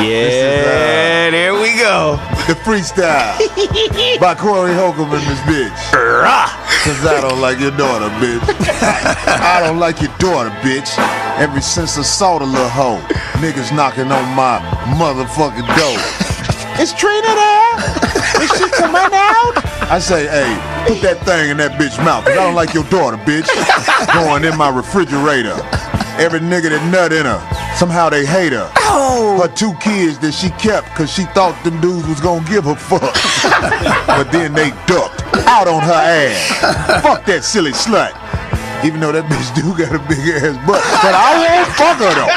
Yeah, there we go. The freestyle by Corey Holcomb and this bitch. Cause I don't like your daughter, bitch. I don't like your daughter, bitch. Ever since I saw the little hoe, niggas knocking on my motherfucking door. Is Trina there? Is she coming out? I say, hey, put that thing in that bitch's mouth, cause I don't like your daughter, bitch. Going in my refrigerator. Every nigga that nut in her, somehow they hate her. Her 2 kids that she kept cause she thought them dudes was gonna give her fuck. But then they ducked out on her ass. Fuck that silly slut. Even though that bitch do got a big ass butt. But I won't fuck her though.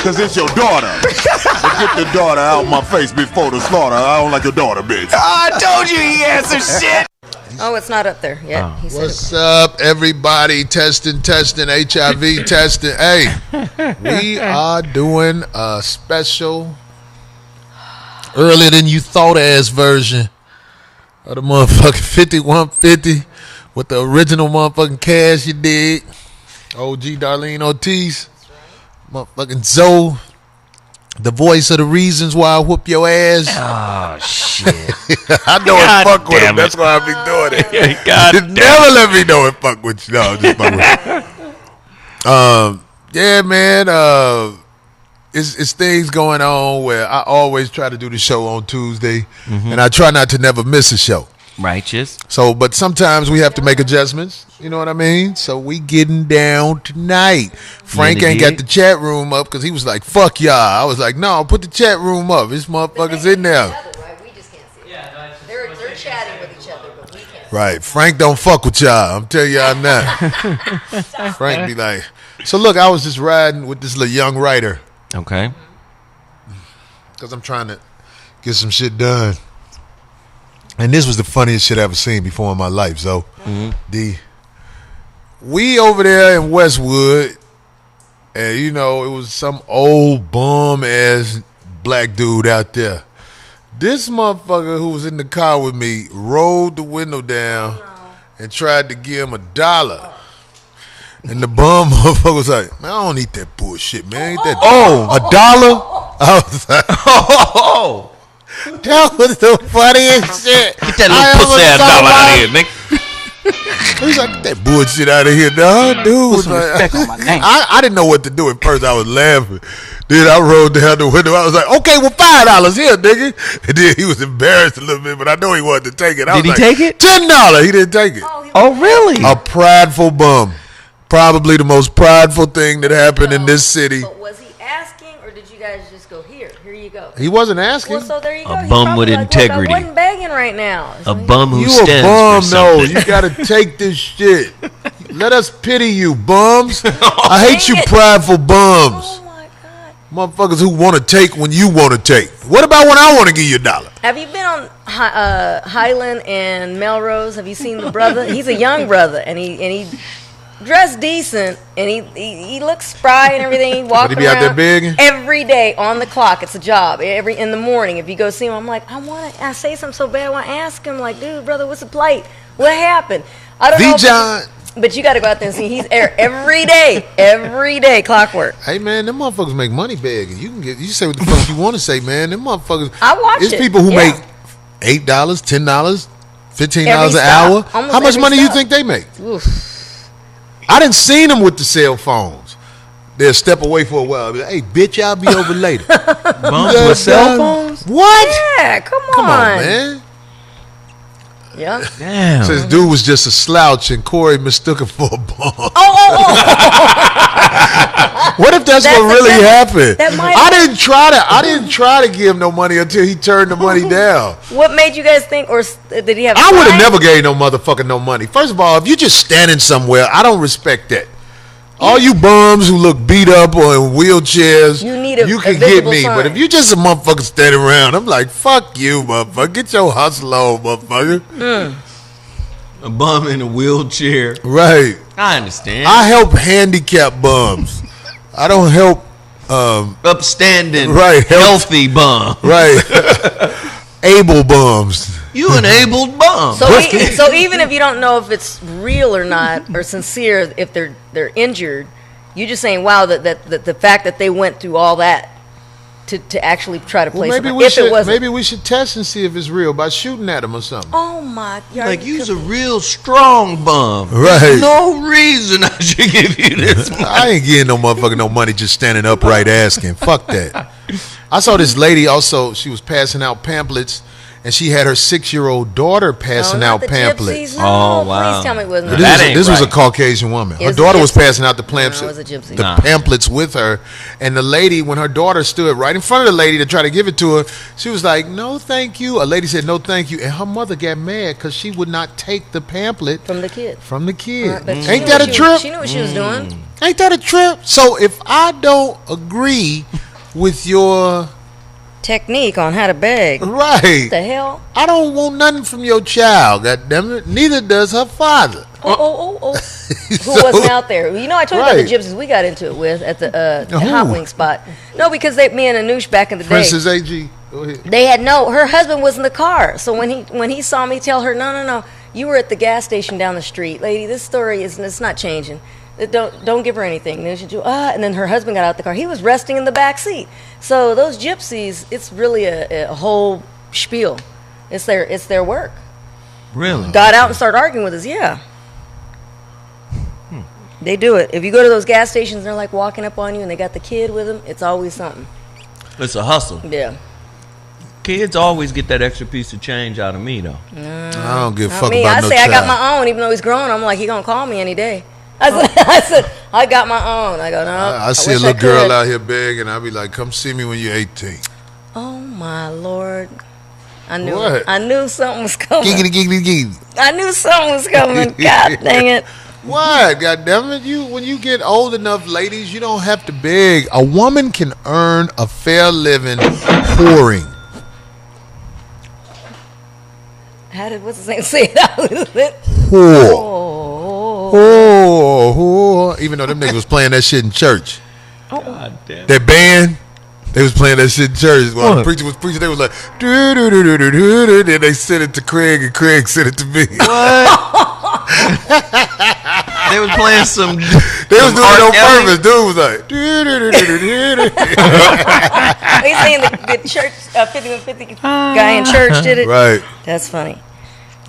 Cause it's your daughter. But get the daughter out my face before the slaughter. I don't like your daughter, bitch. I told you he answered shit. Oh, it's not up there yet. What's up, everybody? Testing, HIV testing. Hey, we are doing a special, earlier than you thought ass version of the motherfucking 5150 with the original motherfucking Cash, you dig? OG Darlene Ortiz, motherfucking Zoe. The voice of the reasons why I whoop your ass. Oh, shit. I know it fuck with him. That's why I be doing it. God Never let me know it fuck with you. No, I'm just fuck with you. Yeah, man. It's things going on where I always try to do the show on Tuesday, and I try not to never miss a show. Righteous. So, but sometimes we have to make adjustments. You know what I mean? So we getting down tonight. Frank ain't got the chat room up because he was like, "Fuck y'all." I was like, "No, put the chat room up. This motherfucker's in there." We just can't see it. They're chatting with each other, but we can't. Right. Frank don't fuck with y'all. I'm telling y'all now. Frank be like, so look, I was just riding with this little young writer. Okay. Because I'm trying to get some shit done. And this was the funniest shit I ever seen before in my life, so we over there in Westwood, and you know, it was some old bum ass black dude out there. This motherfucker who was in the car with me rolled the window down and tried to give him $1. And the bum motherfucker was like, "Man, I don't eat that bullshit, man. Ain't that $1?" I was like, "Oh." That was the funniest shit. Get that little pussy ass dollar out of here, nigga. He's like, "Get that bullshit out of here, dog." Dude was like, respect on my name. I didn't know what to do at first. I was laughing. Then I rolled down the window. I was like, "Okay, well, $5 here, nigga." And then he was embarrassed a little bit, but I know he wanted to take it. Did he take it? $10. He didn't take it. Oh, really? A prideful bum. Probably the most prideful thing that happened in this city. But was he asking, or did you guys just go, here you go? He wasn't asking. Well, so there you go. A bum with integrity. I wasn't begging right now. A bum who You stands a bum, for no. something. You gotta take this shit. Let us pity you, bums. I hate you Dang it. prideful bums. Oh my God. Motherfuckers who want to take when you want to take. What about when I want to give you $1? Have you been on Highland and Melrose? Have you seen the brother? He's a young brother, and he dressed decent, and he looks spry and everything. He walks But he be out there begging? every day on the clock. It's a job. In the morning, if you go see him, I'm like, I say something so bad. I want to ask him, like, dude, brother, what's the plight? What happened? I don't know. John. But you got to go out there and see. He's there every day, clockwork. Hey man, them motherfuckers make money begging. You say what the fuck you want to say, man. Them motherfuckers. I watch It's it. people who Yeah. make $8, $10, $15 Every an stop. hour. Almost How much every money you stop. think they make? Oof. I done seen them with the cell phones. They'll step away for a while. Be like, "Hey, bitch, I'll be over later." Bums with cell phones? What? Yeah, come on. Come on, man. Yeah. Damn. Says dude was just a slouch and Corey mistook him for a bum. What if that's what really happened? that might- I didn't try to give him no money until he turned the money down. What made you guys think, or did he have? I would have sign? never gave no motherfucker no money. First of all, if you just standing somewhere, I don't respect that. All you bums who look beat up or in wheelchairs, You can get me. But if you just a motherfucker standing around, I'm like, fuck you, motherfucker. Get your hustle on, motherfucker. A bum in a wheelchair. Right. I understand. I help handicapped bums. I don't help Upstanding, Right, healthy bum. right able bums. You an abled bum. So, so even if you don't know if it's real or not or sincere, if they're injured, You're just saying, wow, that the fact that they went through all that to actually try to place maybe him. we If should it wasn't. maybe we should test and see if it's real by shooting at him or something. Oh my! Like you's a real strong bum. Right. There's no reason I should give you this money. I ain't getting no motherfucker no money just standing upright asking. Fuck that. I saw this lady also. She was passing out pamphlets, and she had her 6-year-old daughter passing not out the pamphlets. Gypsies. No, Oh, wow. Please tell me it wasn't. Now, the that Gypsies. ain't This was a right. Caucasian woman. It Her was a daughter was gypsy. passing out the No, it was pamphlets, a gypsy. the Nah. pamphlets with her, and the lady, when her daughter stood right in front of the lady to try to give it to her, she was like, "No, thank you." A lady said, "No, thank you," and her mother got mad because she would not take the pamphlet From the kid. from the kid. But she Ain't knew that what a she trip? was- She knew what she was doing. Ain't that a trip? So if I don't agree with your Technique on how to beg. What right, the hell? I don't want nothing from your child. God damn it. Neither does her father. Oh. Who So- wasn't out there? You know, I told you Right. about the gypsies we got into it with at the Who? hot wing spot. No, because me and Anoush back in the day, Princess AG. Go ahead. they had her husband was in the car. So when he saw me tell her, no, you were at the gas station down the street, lady. This story it's not changing. Don't give her anything. And then her husband got out the car. He was resting in the back seat. So those gypsies, it's really a whole spiel. It's their work. Really? Got out and started arguing with us. Yeah. They do it. If you go to those gas stations and they're like walking up on you and they got the kid with them, it's always something. It's a hustle. Yeah. Kids always get that extra piece of change out of me, though. I don't give a Not fuck me. about I no say child. I got my own, even though he's grown. I'm like, he gonna call me any day. I said, I got my own. I go, no. I see a wish little girl could. out here begging. I'll be like, come see me when you're 18. Oh my Lord. I knew What? it. I knew something was coming. Giggity, giggity, giggity. I knew something was coming. God dang it. What? God damn it. When you get old enough, ladies, you don't have to beg. A woman can earn a fair living whoring. What's the saying? Say it out. Whore. Oh. Whore. Even though them niggas was playing that shit in church. God damn. That band, they was playing that shit in church. While the What? preacher was preaching, they was like, do. Then they sent it to Craig, and Craig sent it to me. They was playing some. They was doing it on purpose. Dude was like, do. He's saying the church 5150 guy in church did it. Right. That's funny.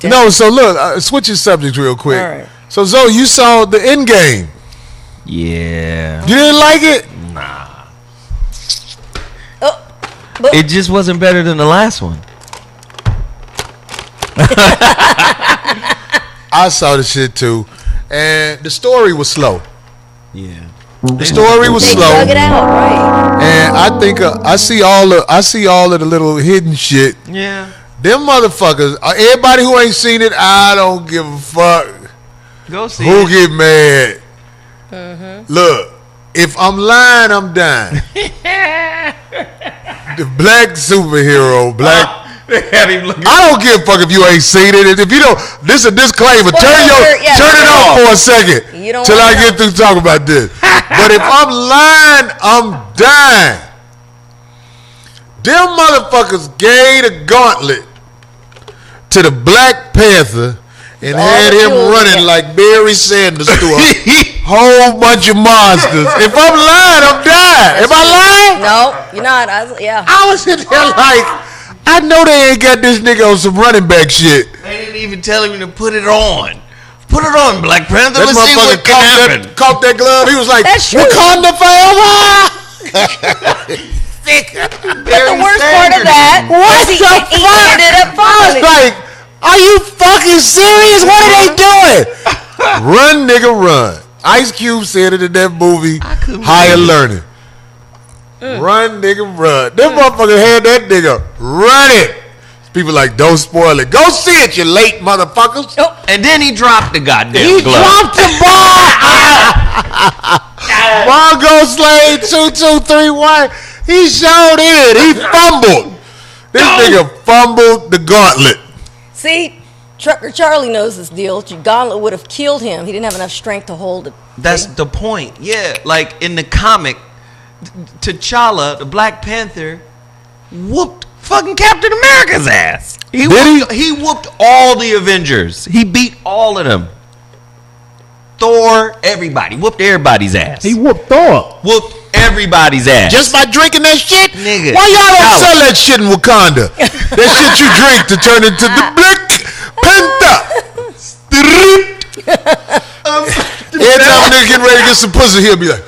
No, so look, switching subjects real quick. All right. So Zoe, you saw the end game. Yeah. You didn't like it? Oh, It just wasn't better than the last one. I saw the shit too, and the story was slow. Yeah. The story was they slow, dug it out, right? and I think I see all of the little hidden shit. Yeah. Them motherfuckers. Everybody who ain't seen it, I don't give a fuck. Go see Who it. get mad? Look, if I'm lying, I'm dying. The black superhero, black. They had him looking. I don't give a fuck if you ain't seen it. If you don't, this is a disclaimer. Spoiler alert, yeah. Turn it off for a second You don't till I wanna get through talking about this. But if I'm lying, I'm dying. Them motherfuckers gave the gauntlet to the Black Panther and All had the him tools, running yeah. like Barry Sanders through a whole bunch of monsters. If I'm lying, I'm dying. Am I lying? No, you're not. Yeah. I was sitting there like, I know they ain't got this nigga on some running back shit. They didn't even tell him to put it on. Put it on, Black Panther. That Let's see what motherfucker can happen. caught that glove. He was like, That's true. Wakanda forever. The worst part of that was he ended up I was falling. like, are you fucking serious? What are they doing? Run, nigga, run. Ice Cube said it in that movie, couldn't Higher believe it. Learning. Run, nigga, run. Them motherfuckers had that nigga running. People like, don't spoil it. Go see it, you late motherfuckers. And then he dropped the goddamn He glove. dropped the ball. Mongo Slade 2231. He showed it. He fumbled. This nigga fumbled the gauntlet. See, Trucker Charlie knows this deal. Gauntlet would have killed him. He didn't have enough strength to hold it. That's the point. Yeah, like in the comic, T'Challa, the Black Panther, whooped fucking Captain America's ass. He whooped all the Avengers. He beat all of them. Thor, everybody. Whooped everybody's ass. He whooped Thor. Whooped everybody's ass. Just by drinking that shit? Nigga. Why y'all don't sell that shit in Wakanda? That shit you drink to turn into the Black Panther. Every time a nigga getting ready to get some pussy, he'll be like.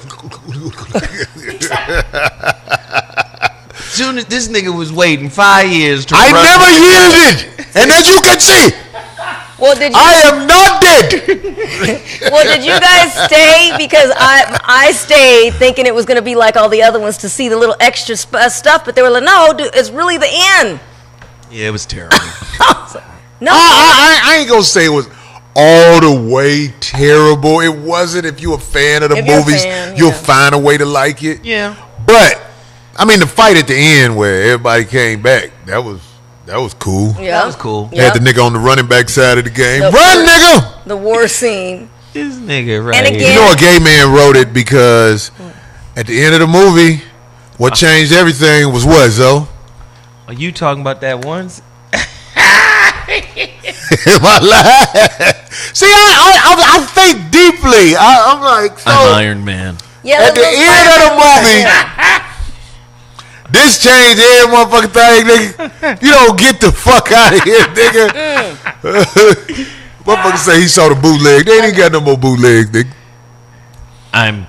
Soon as this nigga was waiting 5 years to I run. never yielded. And as you can see, Well, did you? I am not dead. Well, did you guys stay? Because I stayed thinking it was going to be like all the other ones to see the little extra stuff, but they were like, no, dude, it's really the end. Yeah, it was terrible. No, I ain't gonna say it was all the way terrible. It wasn't. If you're a fan of the If you're a movies, fan, you'll yeah. find a way to like it. Yeah. But I mean, the fight at the end where everybody came back, that was cool. yeah. That was cool. Yeah. Had the nigga on the running back side of the game. The Run, war- nigga! The war scene. This nigga right And again- here. You know a gay man wrote it because at the end of the movie, what changed everything was what, Zoe? Are you talking about that once? Am I lying? See, I think deeply. I'm like, so I'm Iron Man. Yeah, at the end of the movie, this changed every motherfucking thing, nigga. You don't get the fuck out of here, nigga. Motherfucker say he saw the bootleg. They ain't got no more bootlegs, nigga. I'm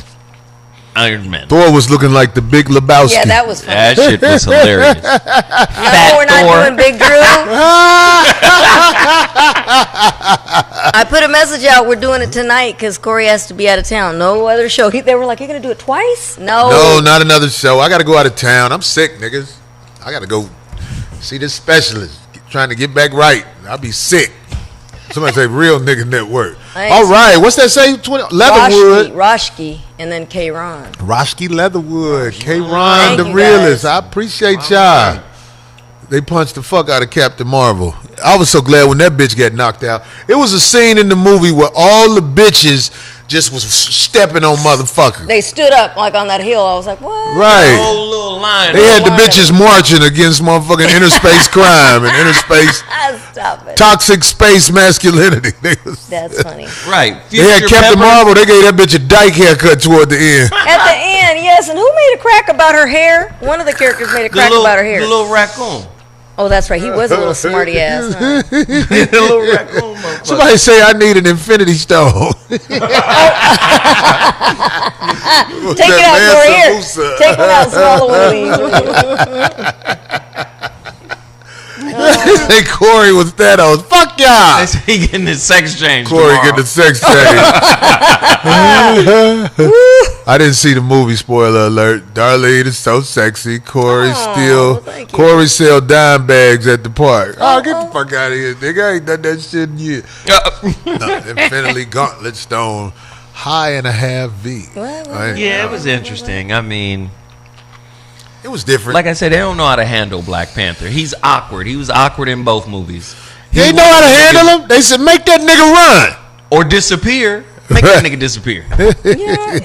Iron Man. Thor was looking like the Big Lebowski. Yeah, that was funny. That shit was hilarious. No, we're not Thor. doing Big Drew. I put a message out. We're doing it tonight because Corey has to be out of town. No other show. They were like, "You're gonna do it twice?" No. No, not another show. I got to go out of town. I'm sick, niggas. I got to go see this specialist. Trying to get back right. I'll be sick. Somebody say real nigga network. All right. What's that say? Leatherwood. Roshki, and then K-Ron. Roshki Leatherwood. K-Ron, Thank the you, realist. guys. I appreciate y'all. They punched the fuck out of Captain Marvel. I was so glad when that bitch got knocked out. It was a scene in the movie where all the bitches just was stepping on motherfuckers. They stood up like on that hill. I was like, "What?" Right. Whole little line. They had the bitches marching against motherfucking interspace crime and interspace Stop it. toxic space masculinity. That's funny. Right. They had Future Captain Pepper. Marvel. They gave that bitch a dyke haircut toward the end. At the end, yes. And who made a crack about her hair? One of the characters made a crack about her hair. The little raccoon. Oh, that's right. He was a little smarty ass. Huh? The little raccoon motherfucker. Somebody say I need an infinity stone. Take it out, Corey. Here. Take one out, swallow one of these. Hey, Corey was Thanos. Fuck y'all. They say he getting his sex change. Corey tomorrow. get the sex change. I didn't see the movie. Spoiler alert. Darlene is so sexy. Corey thank you. Corey sell dime bags at the park. Oh, get the fuck out of here, nigga. I ain't done that shit in years. Infinity Gauntlet Stone. High and a half V. Yeah, it was interesting. I mean, It was different. like I said, they don't know how to handle Black Panther. He's awkward. He was awkward in both movies. they know how to handle him. They said, make that nigga run. Or disappear. Make that nigga disappear.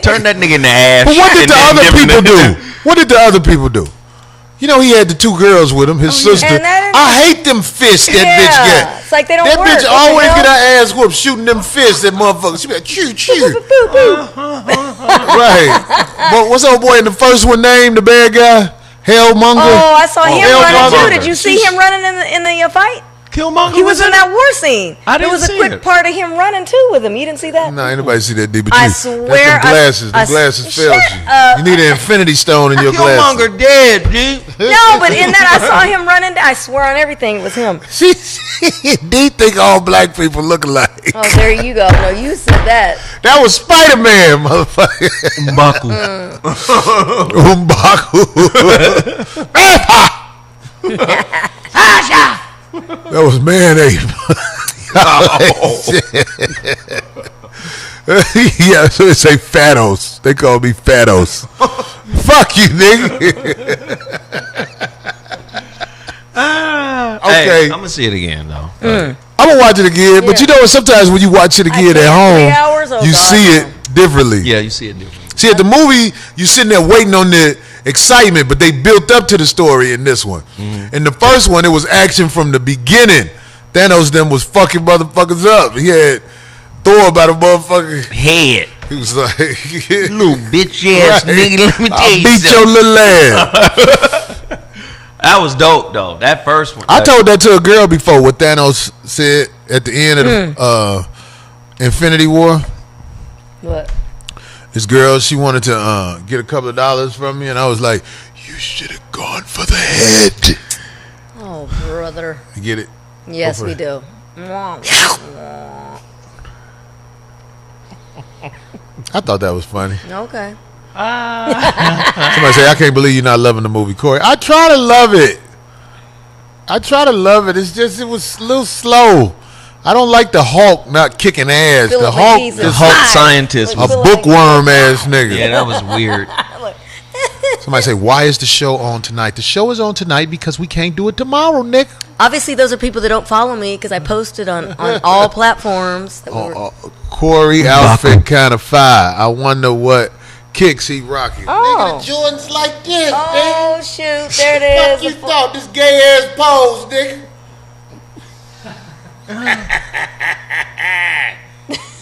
Turn that nigga into ash. But what did and the then other give him people the- do? What did the other people do? You know, he had the two girls with him, his sister. And that is- I hate them fists that bitch Yeah. get. It's like they don't That work. bitch What the always hell? get her ass whooped shooting them fists, that motherfucker. She be like, choo, choo. Right. But what's old boy in the first one named, the bad guy? Hellmonger? Oh, I saw him running Hellmonger. too. Did you see him running in the fight? Killmonger He was in that war scene. I There didn't was a see quick it. part of him running too with him. You didn't see that? Nah, ain't nobody see that deep. I you, swear That's them glasses. I- The glasses shut failed you. up. You need an infinity stone in your glasses. Killmonger dead, dude. No, but in that I saw him running. I swear on everything it was him. D think all black people look alike. Oh, there you go. No, you said that. That was Spider-Man, motherfucker. Mbaku. Umbaku. That was man-ape. Yeah, so they say Fatos. They call me Fatos. Fuck you, nigga. Okay. Hey, I'm gonna see it again though. I'm gonna watch it again, but you know what? Sometimes when you watch it again at home, 3 hours? Oh, you God, see no. it differently. Yeah, you see it different. See, at the movie, you sitting there waiting on the excitement, but they built up to the story in this one. In the first one, it was action from the beginning. Thanos them was fucking motherfuckers up. He had Thor about a motherfucking Head. He was like, Little bitch ass Right. nigga, let me tell I'll you beat your something. little ass. That was dope though. That first one. I told that to a girl before what Thanos said at the end of the Infinity War. What? This girl, she wanted to get a couple of dollars from me, and I was like, you should have gone for the head. Oh, brother. You get it? Yes, Go for we it. do. I thought that was funny. Okay. Somebody say, I can't believe you're not loving the movie, Corey. I try to love it. It's just, it was a little slow. I don't like the Hulk not kicking ass. Feeling The like Hulk he's The is Hulk Hi. scientist a was. Feeling like- bookworm ass nigga. Yeah, that was weird. Somebody say, why is the show on tonight? The show is on tonight because we can't do it tomorrow, Nick. Obviously, those are people that don't follow me because I posted on all platforms. That we were, Corey outfit kind of fire. I wonder what kicks he rocking. Oh. Nigga, the Jordans like this, oh, nigga. shoot. There it Fuck you is. thought this gay ass pose, nigga.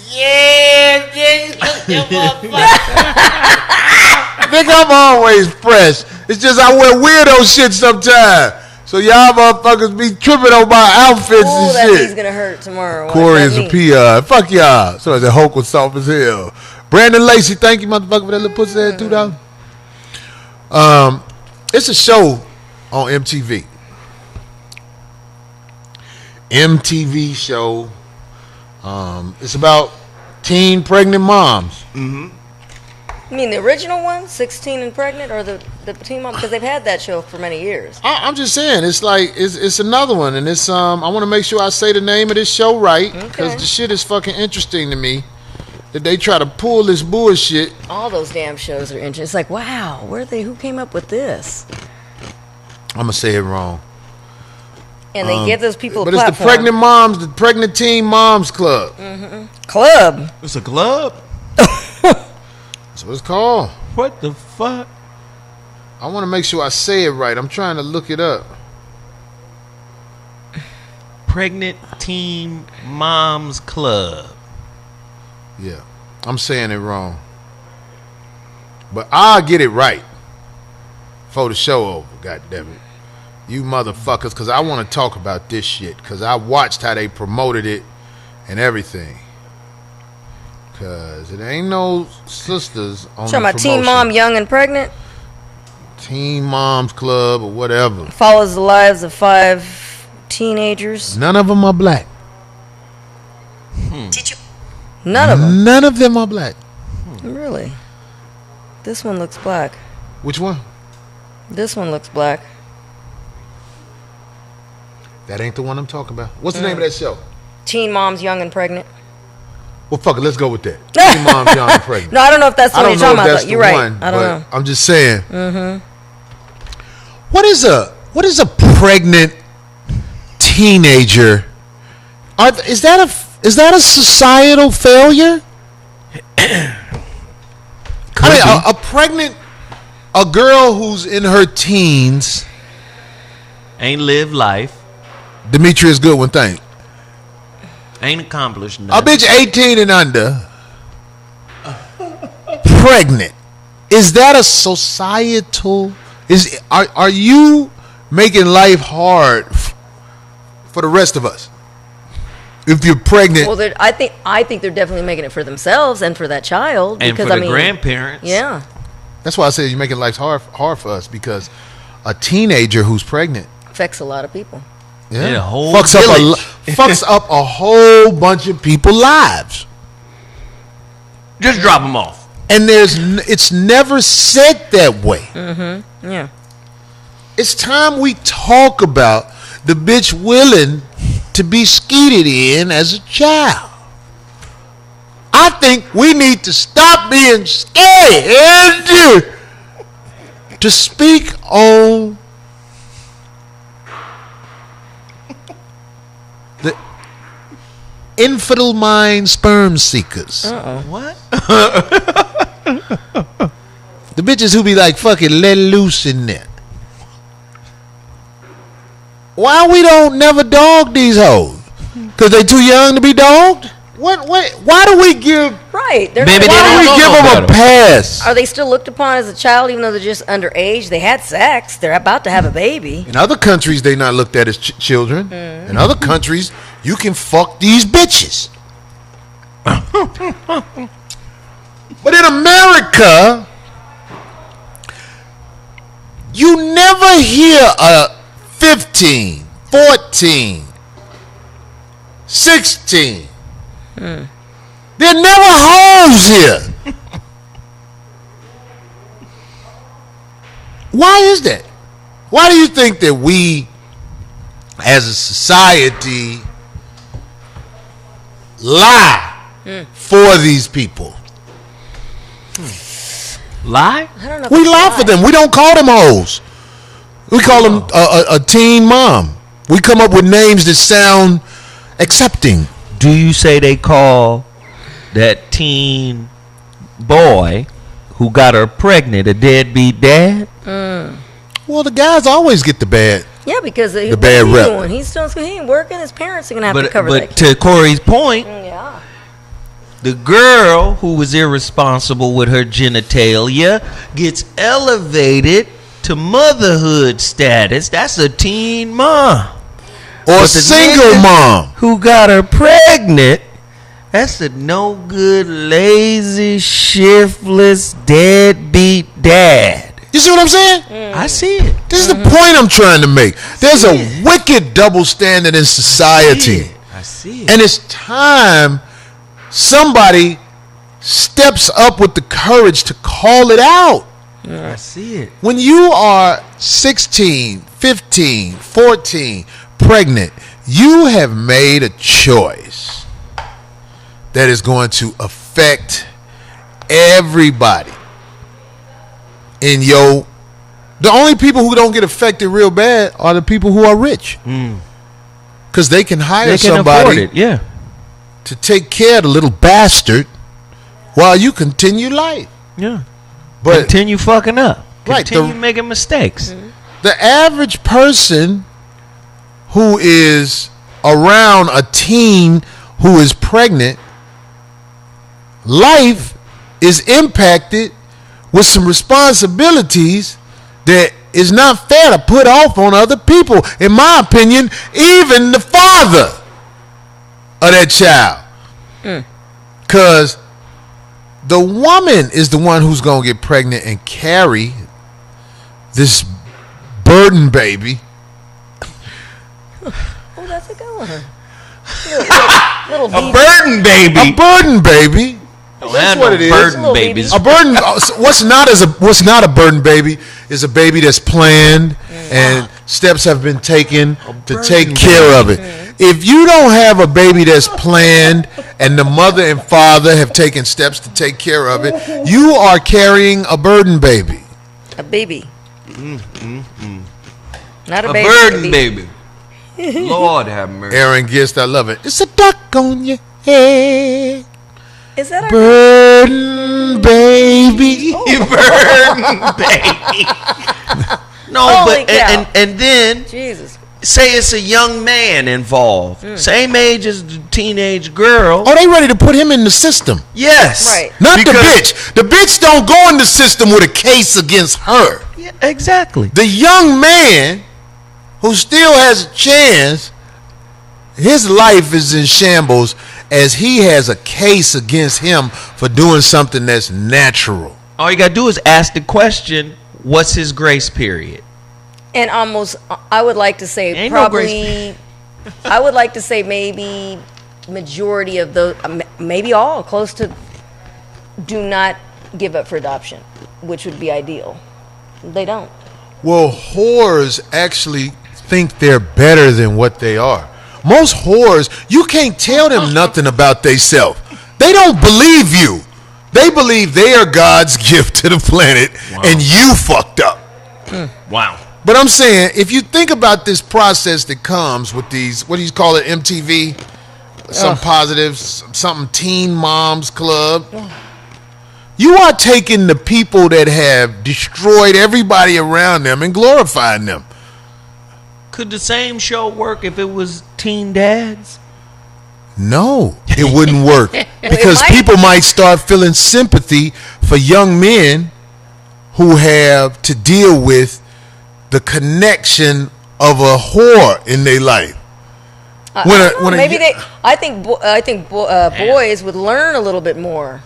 Yeah, nigga. Nigga, I'm always fresh. It's just I wear weirdo shit sometimes. So y'all motherfuckers be tripping on my outfits Oh, and that shit. knee's going to hurt tomorrow. What Corey does is that a mean? PR. Fuck y'all. So I said Hulk was soft as hell. Brandon Lacey, thank you, motherfucker, for that little pussy ass $2. It's a show on MTV. MTV show. It's about teen pregnant moms. You mean the original one, 16 and Pregnant, or the Teen Mom? Because they've had that show for many years. I'm just saying, it's like it's another one, and it's I want to make sure I say the name of this show right because Okay. the shit is fucking interesting to me. That they try to pull this bullshit. All those damn shows are interesting. It's like, wow, who came up with this? I'm gonna say it wrong. And they give those people But a it's the platform. pregnant teen moms club. Club. It's a club. That's what it's called. What the fuck? I want to make sure I say it right. I'm trying to look it up. Pregnant Teen Moms Club. Yeah, I'm saying it wrong. But I'll get it right before the show over, God damn it. You motherfuckers, because I want to talk about this shit. Because I watched how they promoted it and everything. Because it ain't no sisters on Talking the about Teen promotion. Mom, Young and Pregnant. Teen Moms Club or whatever. Follows the lives of 5 teenagers. None of them are black. None of them. None of them are black. Really? This one looks black. Which one? This one looks black. That ain't the one I'm talking about. What's the name of that show? Teen Moms, Young and Pregnant. Well, fuck it. Let's go with that. Teen Moms, Young and Pregnant. No, I don't know if that's the I one don't you're know talking if about. that's Though. the You're right. one. I don't but know. I'm just saying. What is a pregnant teenager? Is that a societal failure? A girl who's in her teens. Ain't lived life. Demetrius Goodwin thing. Ain't accomplished A nothing. bitch 18 and under. Pregnant. Is that a societal? Are you making life hard for the rest of us? If you're pregnant, Well, I think they're definitely making it for themselves and for that child. And Because for I the mean, grandparents. Yeah. that's why I say you're making life hard for us because a teenager who's pregnant, Affects a lot of people. Yeah, a whole fucks up a whole bunch of people's lives. Just drop them off. And it's never said that way. Yeah. It's time we talk about the bitch willing to be skeeted in as a child. I think we need to stop being scared to speak on the infidel mind sperm seekers. What? The bitches who be like, fucking let loose in there. Why we don't never dog these hoes? Because they too young to be dogged? Why do we give? Right. Maybe not, they Why do don't we give know them a better. pass? are they still looked upon as a child even though they're just underage? They had sex. They're about to have a baby. In other countries, they not looked at as children. In other countries, you can fuck these bitches. But in America, you never hear a 15, 14, 16. There never hoes here. Why is that? Why do you think that we, as a society, lie for these people? Lie? I don't know. if We it's lie for them. We don't call them hoes. We call them a teen mom. We come up with names that sound accepting. Do you say they call that teen boy who got her pregnant a deadbeat dad? Well, the guys always get the bad. Yeah, because The bad what's he rep. doing? He's still he ain't working. His parents are gonna have to cover But that. Kid. to Corey's point, Yeah. the girl who was irresponsible with her genitalia gets elevated to motherhood status. That's a teen mom. Or But the single nigga mom. who got her pregnant, that's a no good, lazy, shiftless, deadbeat dad. You see what I'm saying? I see it. This is the point I'm trying to make. There's a wicked double standard in society. I see it. And it's time somebody steps up with the courage to call it out. I see it. When you are 16, 15, 14, pregnant, you have made a choice that is going to affect everybody in your. The only people who don't get affected real bad are the people who are rich. Because they can hire They can afford somebody it. Yeah. to take care of the little bastard while you continue life. Yeah. But Continue fucking up. Right, Continue making mistakes. the average person who is around a teen who is pregnant, life is impacted with some responsibilities that is not fair to put off on other people. In my opinion, even the father of that child. Because the woman is the one who's going to get pregnant and carry this burden baby. Oh, that's a good one. Little A burden baby. A burden baby. Don't That's have what no it is. burden Little babies. A burden. What's not a burden baby is a baby that's planned and steps have been taken to take care of it. If you don't have a baby that's planned and the mother and father have taken steps to take care of it, you are carrying a burden baby. A baby. Not a A baby. burden baby. Lord have mercy. Aaron Gist, I love it. It's a duck on your head. Is that our Burden baby. Burden baby. No, Holy but cow. and then Jesus? say it's a young man involved, same age as the teenage girl. Oh, they ready to put him in the system. Yes, Right. Not the Because- bitch. The bitch don't go in the system with a case against her. Yeah, exactly. The young man who still has a chance, his life is in shambles as he has a case against him for doing something that's natural. All you gotta do is ask the question: what's his grace period? And almost, I would like to say Ain't no probably, I would like to say maybe majority of those, maybe all, close to, do not give up for adoption, which would be ideal. They don't. Well, whores actually think they're better than what they are. Most whores, you can't tell them nothing about theyself. They don't believe you. They believe they are God's gift to the planet, and you fucked up. Wow. But I'm saying, if you think about this process that comes with these, what do you call it, MTV? Some positives, something Teen Moms Club. You are taking the people that have destroyed everybody around them and glorifying them. Could the same show work if it was teen dads? No, it wouldn't work because might. people might start feeling sympathy for young men who have to deal with the connection of a whore in their life. I think boys would learn a little bit more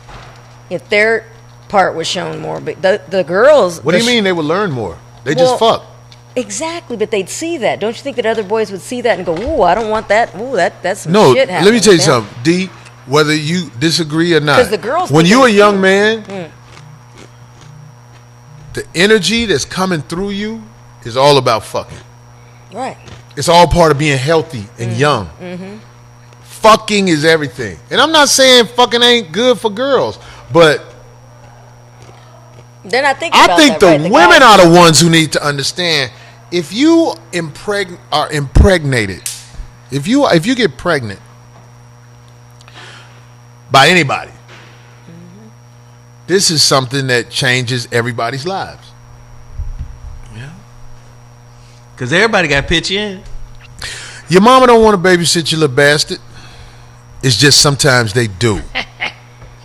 if their part was shown more. But the girls. What do you mean they would learn more? They just fuck. Exactly, but they'd see that. Don't you think that other boys would see that and go, "Ooh, I don't want that. Ooh, that's some shit happening." Let me tell you something, D. Whether you disagree or not, because the girls, when you're a young man, the energy that's coming through you is all about fucking. Right. It's all part of being healthy and young. Fucking is everything, and I'm not saying fucking ain't good for girls, but they're not thinking I about think that, the right? women are the ones who need to understand. If you are impregnated, if you get pregnant by anybody, this is something that changes everybody's lives. Yeah. Because everybody got to pitch in. Your mama don't want to babysit your little bastard. It's just sometimes they do.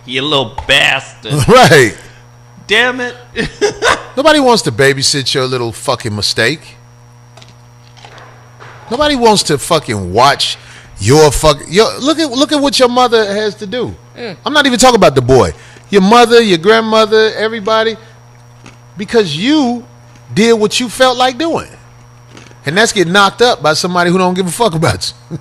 You little bastard. Right. Damn it. Nobody wants to babysit your little fucking mistake. Nobody wants to fucking watch your look at what your mother has to do. I'm not even talking about the boy. Your mother, your grandmother, everybody, because you did what you felt like doing. And that's getting knocked up by somebody who don't give a fuck about you.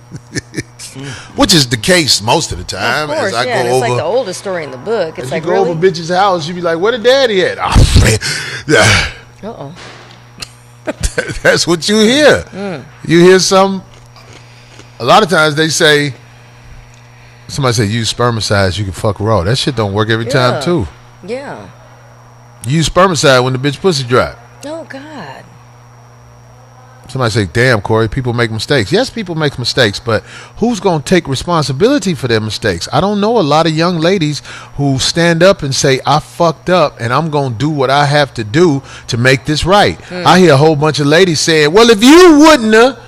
Which is the case most of the time. Of course, as I yeah. go It's over, like the oldest story in the book. It's as like, you go really? over bitch's house, you be like, where the daddy at? Oh, man. Uh-oh. That's what you hear. You hear a lot of times they say, somebody say, use spermicide, you can fuck raw. That shit don't work every time, too. Yeah. You use spermicide when the bitch pussy dry. Oh, God. Somebody say, damn, Corey, people make mistakes. Yes, people make mistakes, but who's going to take responsibility for their mistakes? I don't know a lot of young ladies who stand up and say, I fucked up and I'm going to do what I have to do to make this right. I hear a whole bunch of ladies saying, well, if you wouldn't have.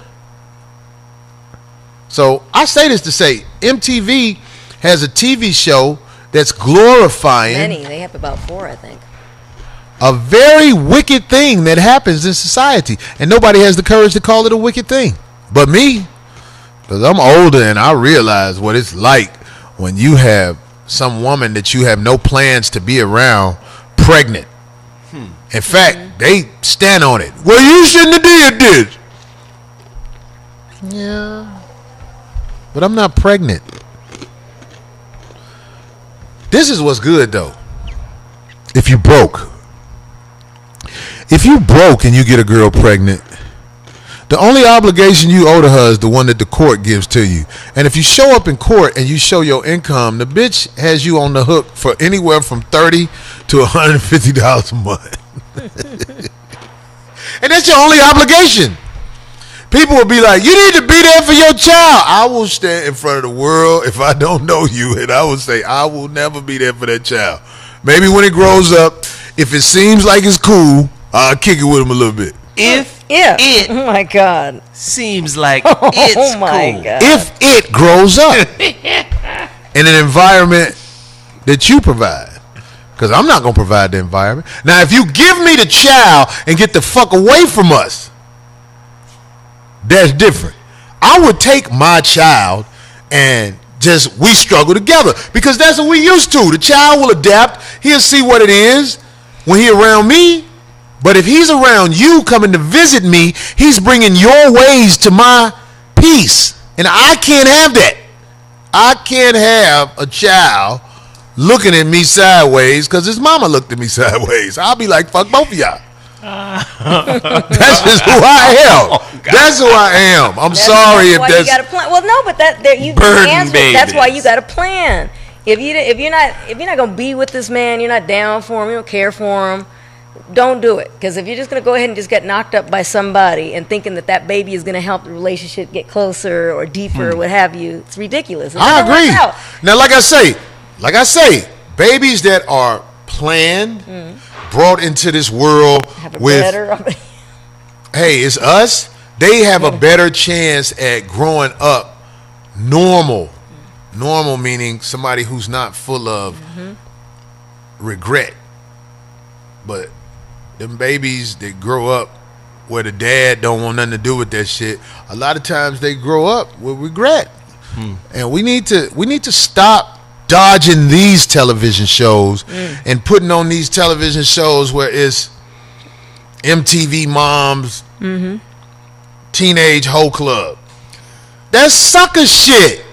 So I say this to say, MTV has a TV show that's glorifying. Many. They have about 4, I think. A very wicked thing that happens in society, and nobody has the courage to call it a wicked thing but me, because I'm older and I realize what it's like when you have some woman that you have no plans to be around pregnant. In fact, they stand on it. Well, you shouldn't have did this. Yeah, but I'm not pregnant. This is what's good though. If you broke and you get a girl pregnant, the only obligation you owe to her is the one that the court gives to you. And if you show up in court and you show your income, the bitch has you on the hook for anywhere from $30 to $150 a month. And that's your only obligation. People will be like, you need to be there for your child. I will stand in front of the world if I don't know you, and I will say, I will never be there for that child. Maybe when it grows up, if it seems like it's cool, I'll kick it with him a little bit. If it oh my God, seems like it's oh my cool. God. If it grows up in an environment that you provide, because I'm not going to provide the environment. Now, if you give me the child and get the fuck away from us, that's different. I would take my child and we struggle together, because that's what we used to. The child will adapt. He'll see what it is when he around me. But if he's around you coming to visit me, he's bringing your ways to my peace. And I can't have that. I can't have a child looking at me sideways because his mama looked at me sideways. I'll be like, fuck both of y'all. That's just who I am. Oh, that's who I am. I'm sorry if that's. You got a plan. Well, no, but you answered. That's why you got a plan. If you're not gonna be with this man, you're not down for him, you don't care for him, don't do it. Because if you're just gonna go ahead and just get knocked up by somebody and thinking that baby is gonna help the relationship get closer or deeper or what have you, it's ridiculous. I agree. Now, like I say, babies that are planned, brought into this world with, hey, it's us. They have a better chance at growing up normal Normal meaning somebody who's not full of regret. But them babies that grow up where the dad don't want nothing to do with that shit, a lot of times they grow up with regret. And we need to stop dodging these television shows and putting on these television shows where it's MTV Moms, Teenage Hoe Club. That's sucker shit.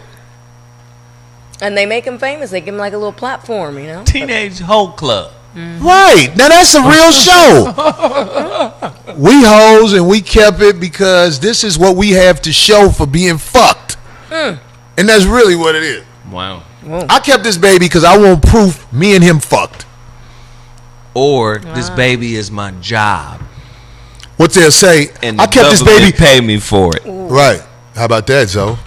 And they make them famous. They give them like a little platform, you know. Teenage Hoe Club. Right. Now that's a real show. We hoes and we kept it because this is what we have to show for being fucked. And that's really what it is. Wow. I kept this baby because I want proof me and him fucked. Or this baby is my job. What they'll say, And I kept this baby. pay me for it. Right. How about that, Zoe?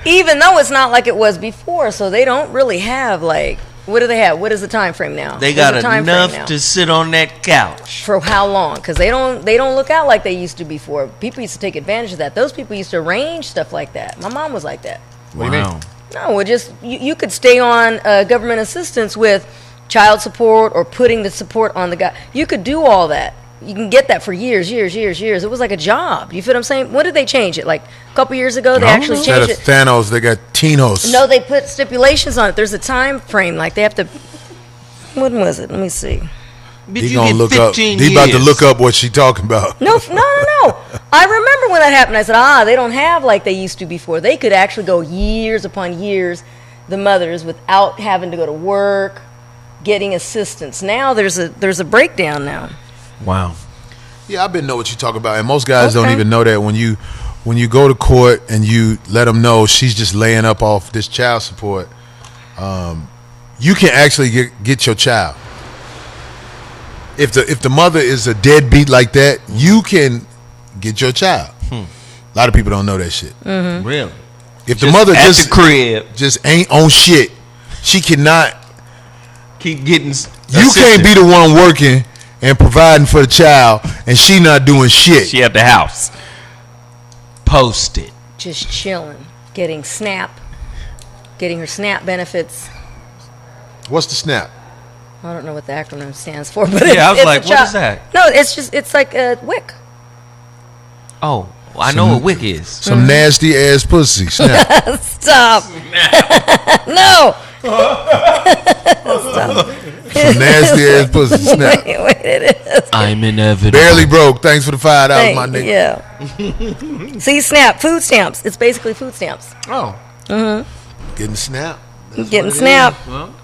Even though it's not like it was before, so they don't really have like, what do they have? What is the time frame now? They What's got the time frame enough now? to sit on that couch. For how long? Because they don't look out like they used to before. People used to take advantage of that. Those people used to arrange stuff like that. My mom was like that. What do you mean? No, it just you could stay on government assistance with child support or putting the support on the guy. You could do all that. You can get that for years. It was like a job. You feel what I'm saying? When did they change it? Like a couple years ago, they actually Instead changed of it. Thanos, they got Tinos. No, they put stipulations on it. There's a time frame. Like they have to. When was it? Let me see. Bitch, He you gonna get look up. 15 He about to years. look up what she talking about. No. I remember when that happened. I said, they don't have like they used to before. They could actually go years upon years, the mothers, without having to go to work, getting assistance. Now there's a breakdown now. Wow. Yeah, I've been know what you talk about, and most guys don't Okay. even know that when you go to court and you let them know she's just laying up off this child support, you can actually get your child. If the mother is a deadbeat like that, you can get your child. A lot of people don't know that shit. Really? If the mother at just the crib, just ain't on shit, she cannot. keep getting. You can't be the one working and providing for the child, and she not doing shit. She at the house. Post it. Just chilling, getting her SNAP benefits. What's the snap? I don't know what the acronym stands for, but Yeah, I was it's like, a what is that? No, it's like a WIC. Oh, I know what WIC is. Some nasty ass pussy. Snap. Stop. No. Some nasty ass pussy. Snap. Wait, it is. I'm inevitable. Barely broke. Thanks for the $5, my nigga. Yeah. See, SNAP, food stamps. It's basically food stamps. Oh. Getting snap. That's Getting what it SNAP. Well,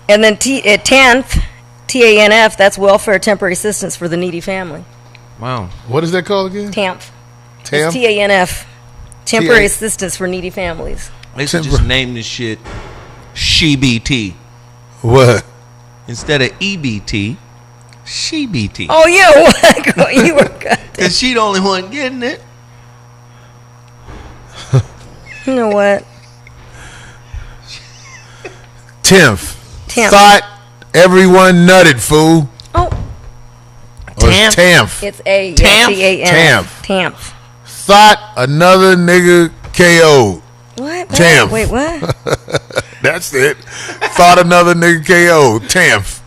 And then TANF, TANF, that's Welfare Temporary Assistance for the Needy Family. wow. is. What is that called again? TANF. TANF? It's TANF. Temporary T-A- Assistance for Needy Families. They should just name this shit SheBT What? instead of EBT. SheBT. Oh, yeah. Girl, you were good. Cause she the only one getting it. You know what? 10th. Tenth. Thought everyone nutted, fool. Oh, Or it's TANF. it's A. TANF? TANF. TANF. Thought another nigga KO'd. What? TANF. Wait, what? That's it. Thought another nigga KO'd. TANF.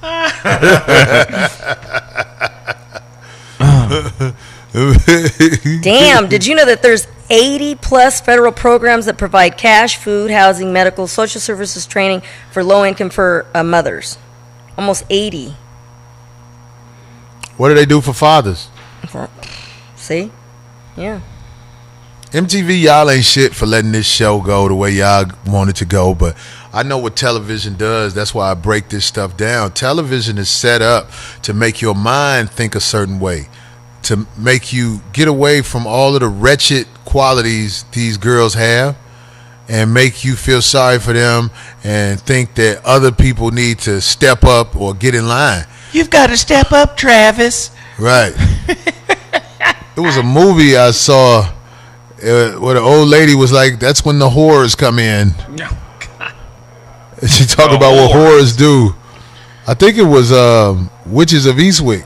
Damn, did you know that there's 80 plus federal programs that provide cash, food, housing, medical, social services training for low income for mothers? Almost 80. What do they do for fathers? See? Yeah. MTV, y'all ain't shit for letting this show go the way y'all want it to go, but I know what television does. That's why I break this stuff down. Television is set up to make your mind think a certain way, to make you get away from all of the wretched qualities these girls have and make you feel sorry for them and think that other people need to step up or get in line. You've got to step up, Travis. Right. It was a movie I saw where the old lady was like, that's when the whores come in. No. And she talked about what whores do. I think it was Witches of Eastwick.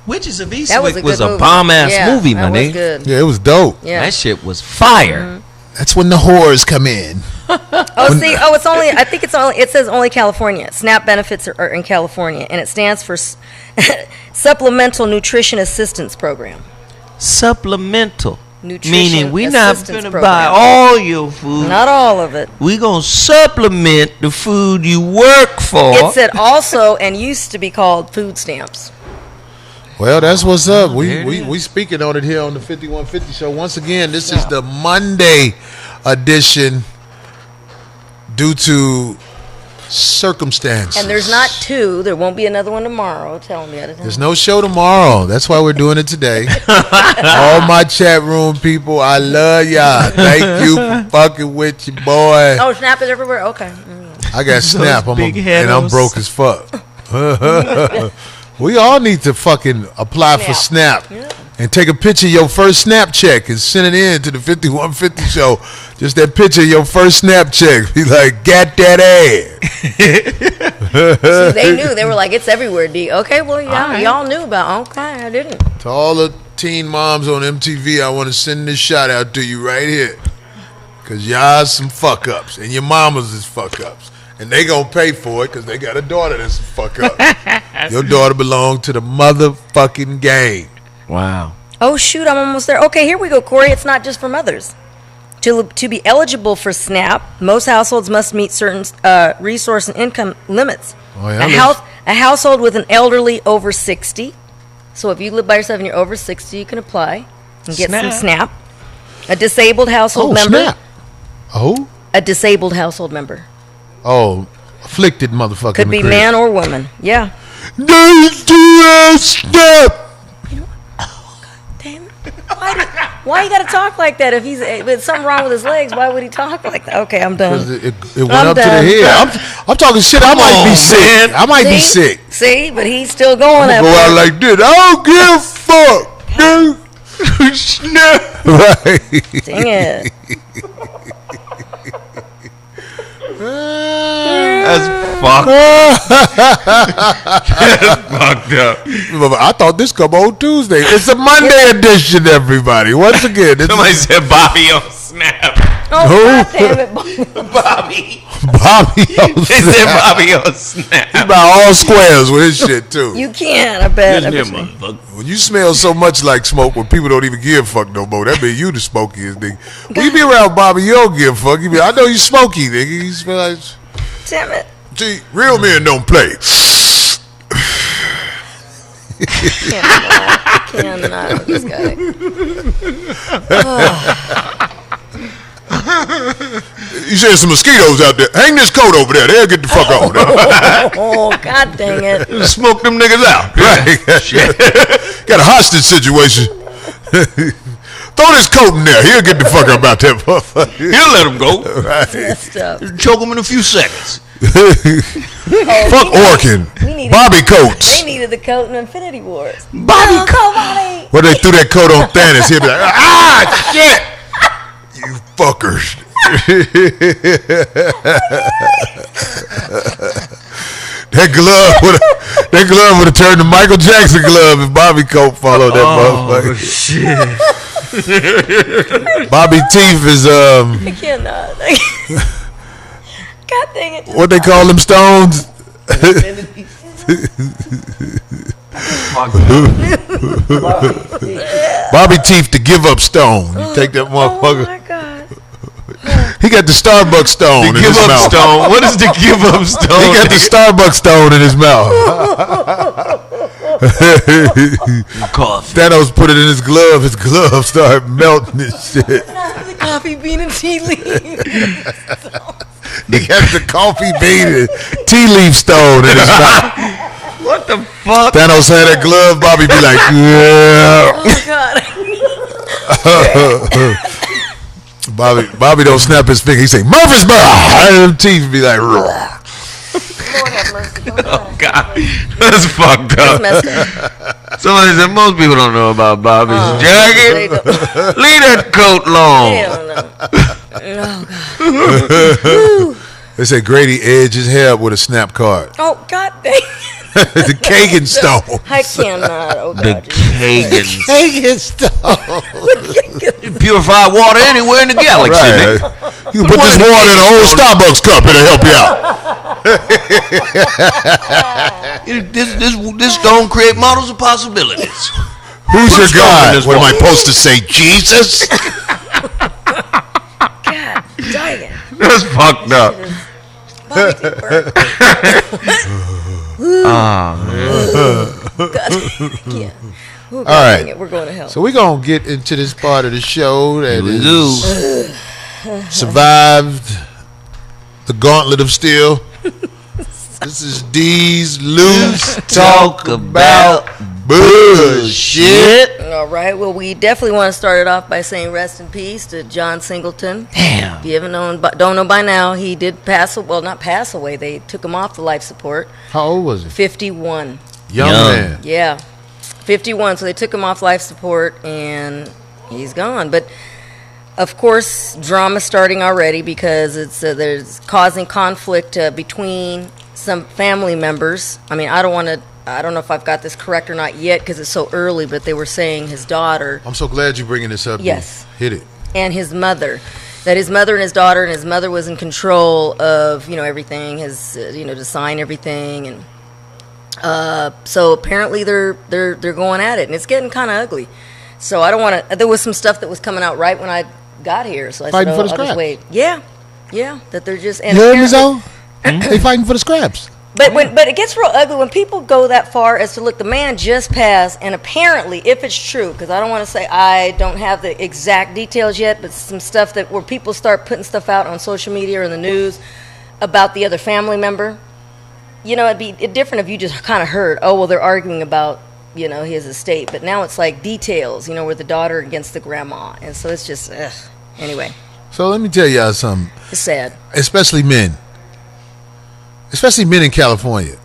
Witches of That was Eastwick a was good a movie. bomb ass Yeah, movie, that my was nigga. good. Yeah, it was dope. Yeah. That shit was fire. That's when the whores come in. It's only. I think it's only. It says only California. SNAP benefits are in California, and it stands for Supplemental Nutrition Assistance Program. Supplemental. Nutrition Meaning we not Assistance gonna Program. buy all your food. Not all of it. We gonna supplement the food you work for. It said also and used to be called food stamps. Well, that's what's up. There it We speaking on it here on the 5150 show. Once again, this is the Monday edition due to circumstance. And there's not two. There won't be another one tomorrow. Tell me at a time. There's no show tomorrow. That's why we're doing it today. All my chat room people, I love y'all. Thank you for fucking with your boy. Oh, Snap is everywhere. Okay. I got Snap. I'm big broke as fuck. We all need to fucking apply for Snap and take a picture of your first Snap check and send it in to the 5150 show. Just that picture of your first Snap check. Be like, got that ass. See, they knew. They were like, it's everywhere, D. Okay, well, y'all knew about. Okay, I didn't. To all the teen moms on MTV, I want to send this shout out to you right here. Because y'all some fuck ups. And your mamas is fuck ups. And they gonna pay for it because they got a daughter that's a fuck up. Your daughter belongs to the motherfucking game. Wow. Oh, shoot, I'm almost there. Okay, here we go, Corey. It's not just for mothers. To be eligible for SNAP, most households must meet certain resource and income limits. Oh, yeah, A household with an elderly over 60. So if you live by yourself and you're over 60, you can apply and get some SNAP. A disabled household member. Snap. Oh? A disabled household member. Oh, afflicted motherfucker. Could be man or woman. Yeah. Snap. Damn it. Why you gotta talk like that? If there's something wrong with his legs, why would he talk like that? Okay, I'm done. It went up to the head. I'm talking shit. I might be sick. I might be sick. See, but he's still going. Go out like this. I don't give a fuck, dude. Snap. Right. Dang it. That's fucked. That's fucked up. I thought this come on Tuesday. It's a Monday edition, everybody. Once again, Somebody said Bobby on Snap. Oh, God damn it. Bobby. Bobby on They Snap. said Bobby on Snap. He about all squares with his shit too. You can't, I bet. Listen here, motherfucker. When you smell so much like smoke, when people don't even give a fuck no more, that mean you the smokiest nigga. When you be around Bobby, you don't give a fuck. You be, I know you smoky, nigga. You smell like. Damn it. See, real men don't play. Cannot with this guy. You said some mosquitoes out there. Hang this coat over there. They'll get the fuck on. Oh, God dang it. Smoke them niggas out. Right. Got a hostage situation. Throw this coat in there. He'll get the fuck up out there. He'll let him go. Right. Messed up. Choke him in a few seconds. Fuck Orkin. Bobby coats. They needed the coat in Infinity Wars. Bobby Bobby. When they threw that coat on Thanos, he'll be like, ah, shit. You fuckers. That glove would have turned to Michael Jackson glove if Bobby coat followed that motherfucker. Shit. Bobby teeth is I cannot. God dang it. what they call them stones. Bobby teeth to give up stone. You take that motherfucker. Oh, my God. He got the Starbucks stone in Give his up mouth. stone. What is the give up stone? He got the Starbucks stone in his mouth. Coffee. Thanos put it in his glove. His glove started melting and shit. The coffee bean and tea leaf. He got the coffee bean and tea leaf stone in his mouth. What the fuck? Thanos had that glove. Bobby be like, yeah. Oh, God. Bobby don't snap his finger. He say Murfreesboro. And them teeth be like, Lord have mercy. Oh God, that's fucked up. That's messed up. Somebody said most people don't know about Bobby's They jacket. don't- Leave that coat long. they don't know. Oh, God. they say Grady edged his hair up with a snap card. Oh, God dang. The Kagan stone. I cannot. Oh, The God. Kagans. Kagan stone. Purified water anywhere in the galaxy, Right. nigga. You can put this water in an old Starbucks cup. It'll help you out. This don't create models of possibilities. Who's your Put stone in God? this What am I water. supposed to say? Jesus? God dang it. That's fucked up. Barbecue burger. Yeah. Ooh, God right. dang it, we're going to hell. So we're going to get into this part of the show that We is do. survived the gauntlet of steel. This is D's Loose Talk About Bullshit. All right. Well, we definitely want to start it off by saying rest in peace to John Singleton. Damn. If you haven't don't know by now, he did pass. Well, not pass away. They took him off the life support. How old was he? 51. Young Young. man. Yeah, 51. So they took him off life support, and he's gone. But of course, drama starting already because it's there's causing conflict between some family members. I mean, I don't know if I've got this correct or not yet because it's so early, but they were saying his daughter I'm so glad you're bringing this up. Yes. Hit it. and his mother, that his mother and his daughter, and his mother was in control of, everything, his, to sign everything. And so apparently they're going at it, and it's getting kind of ugly. So I don't want to, there was some stuff that was coming out right when I got here. So I Fighting said, for the I'll just scraps. wait. Yeah, that they're just, and You heard me, apparently- Zo? They fighting for the scraps. But it gets real ugly when people go that far as to look. The man just passed, and apparently, if it's true, because I don't want to say I don't have the exact details yet, but some stuff that where people start putting stuff out on social media or in the news about the other family member. It'd be different if you just kind of heard, oh well, they're arguing about his estate, but now it's like details, where the daughter against the grandma, and so it's just anyway. So let me tell y'all something. It's sad. Especially men in California.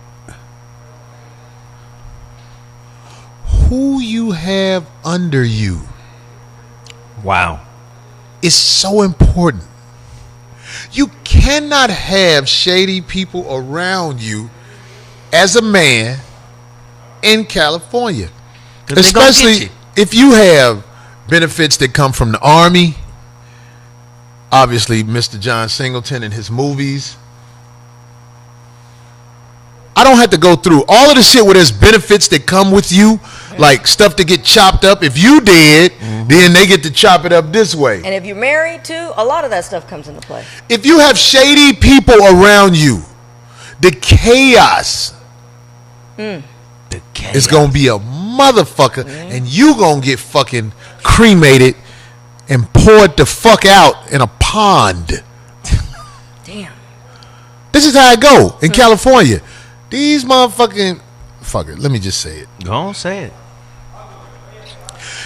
Who you have under you Wow. is so important. You cannot have shady people around you as a man in California. 'Cause they gonna get Especially you. if you have benefits that come from the Army. Obviously, Mr. John Singleton and his movies. I don't have to go through all of the shit where there's benefits that come with you, like stuff to get chopped up. If you did, then they get to chop it up this way. And if you're married too, a lot of that stuff comes into play. If you have shady people around you, the chaos is going to be a motherfucker, and you going to get fucking cremated and poured the fuck out in a pond. Damn. This is how it go in California. These motherfucking, fuck it, let me just say it. Go on, say it.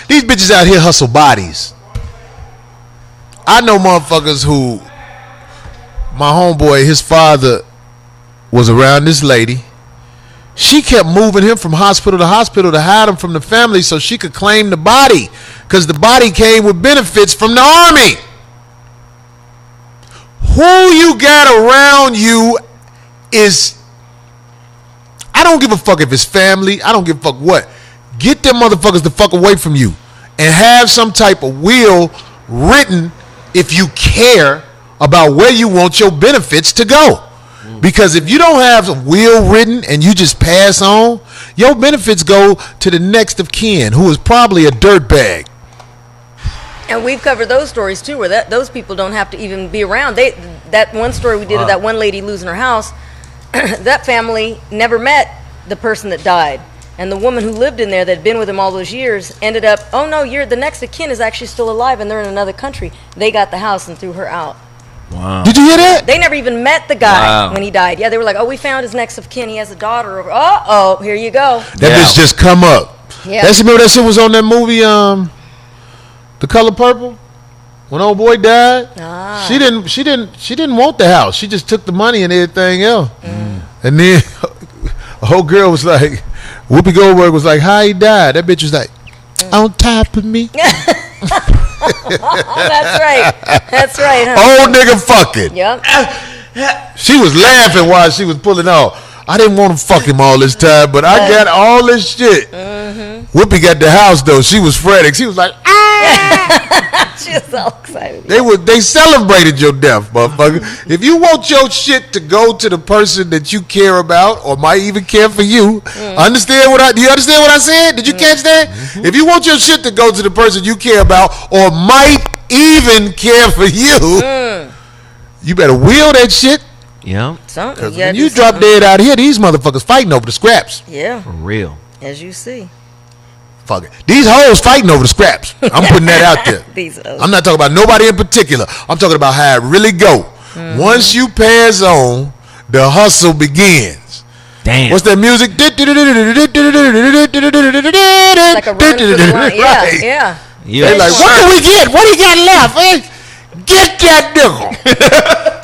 These bitches out here hustle bodies. I know motherfuckers who, my homeboy, his father was around this lady. She kept moving him from hospital to hospital to hide him from the family so she could claim the body, because the body came with benefits from the Army. Who you got around you is, I don't give a fuck if it's family. I don't give a fuck what. Get them motherfuckers the fuck away from you and have some type of will written if you care about where you want your benefits to go. Because if you don't have a will written and you just pass on, your benefits go to the next of kin, who is probably a dirtbag. And we've covered those stories too, where those people don't have to even be around. That one story we did of that one lady losing her house, that family never met the person that died. And the woman who lived in there that had been with him all those years ended up, oh no, the next of kin is actually still alive and they're in another country. They got the house and threw her out. Wow. Did you hear that? They never even met the guy Wow. when he died. Yeah, they were like, oh, we found his next of kin. He has a daughter over. Uh-oh, here you go. That Yeah. bitch just come up. Yeah. Remember that shit was on that movie, The Color Purple? When old boy died? Ah. She didn't want the house. She just took the money and everything else. And then a whole girl was like, Whoopi Goldberg was like, how he died? That bitch was like, on top of me. That's right, huh? Old nigga fucking. Yep. She was laughing while she was pulling off. I didn't want to fuck him all this time, but I got all this shit. Whoopi got the house though. She was fretting. She was like, ah. She's all excited. They celebrated your death, motherfucker. If you want your shit to go to the person that you care about or might even care for you, do you understand what I said? Did you catch that? If you want your shit to go to the person you care about or might even care for you, you better wheel that shit. Yeah. Something. When you drop dead out here, these motherfuckers fighting over the scraps. Yeah. For real. As you see. Fuck it. These hoes fighting over the scraps. I'm putting that out there. These hoes. I'm not talking about nobody in particular. I'm talking about how it really go. Once you pass on, the hustle begins. Damn. What's that music? Like a run for the line. Yeah, Right. yeah. Yeah. They like, what do we get? What do you got left? Hey, get that nigga.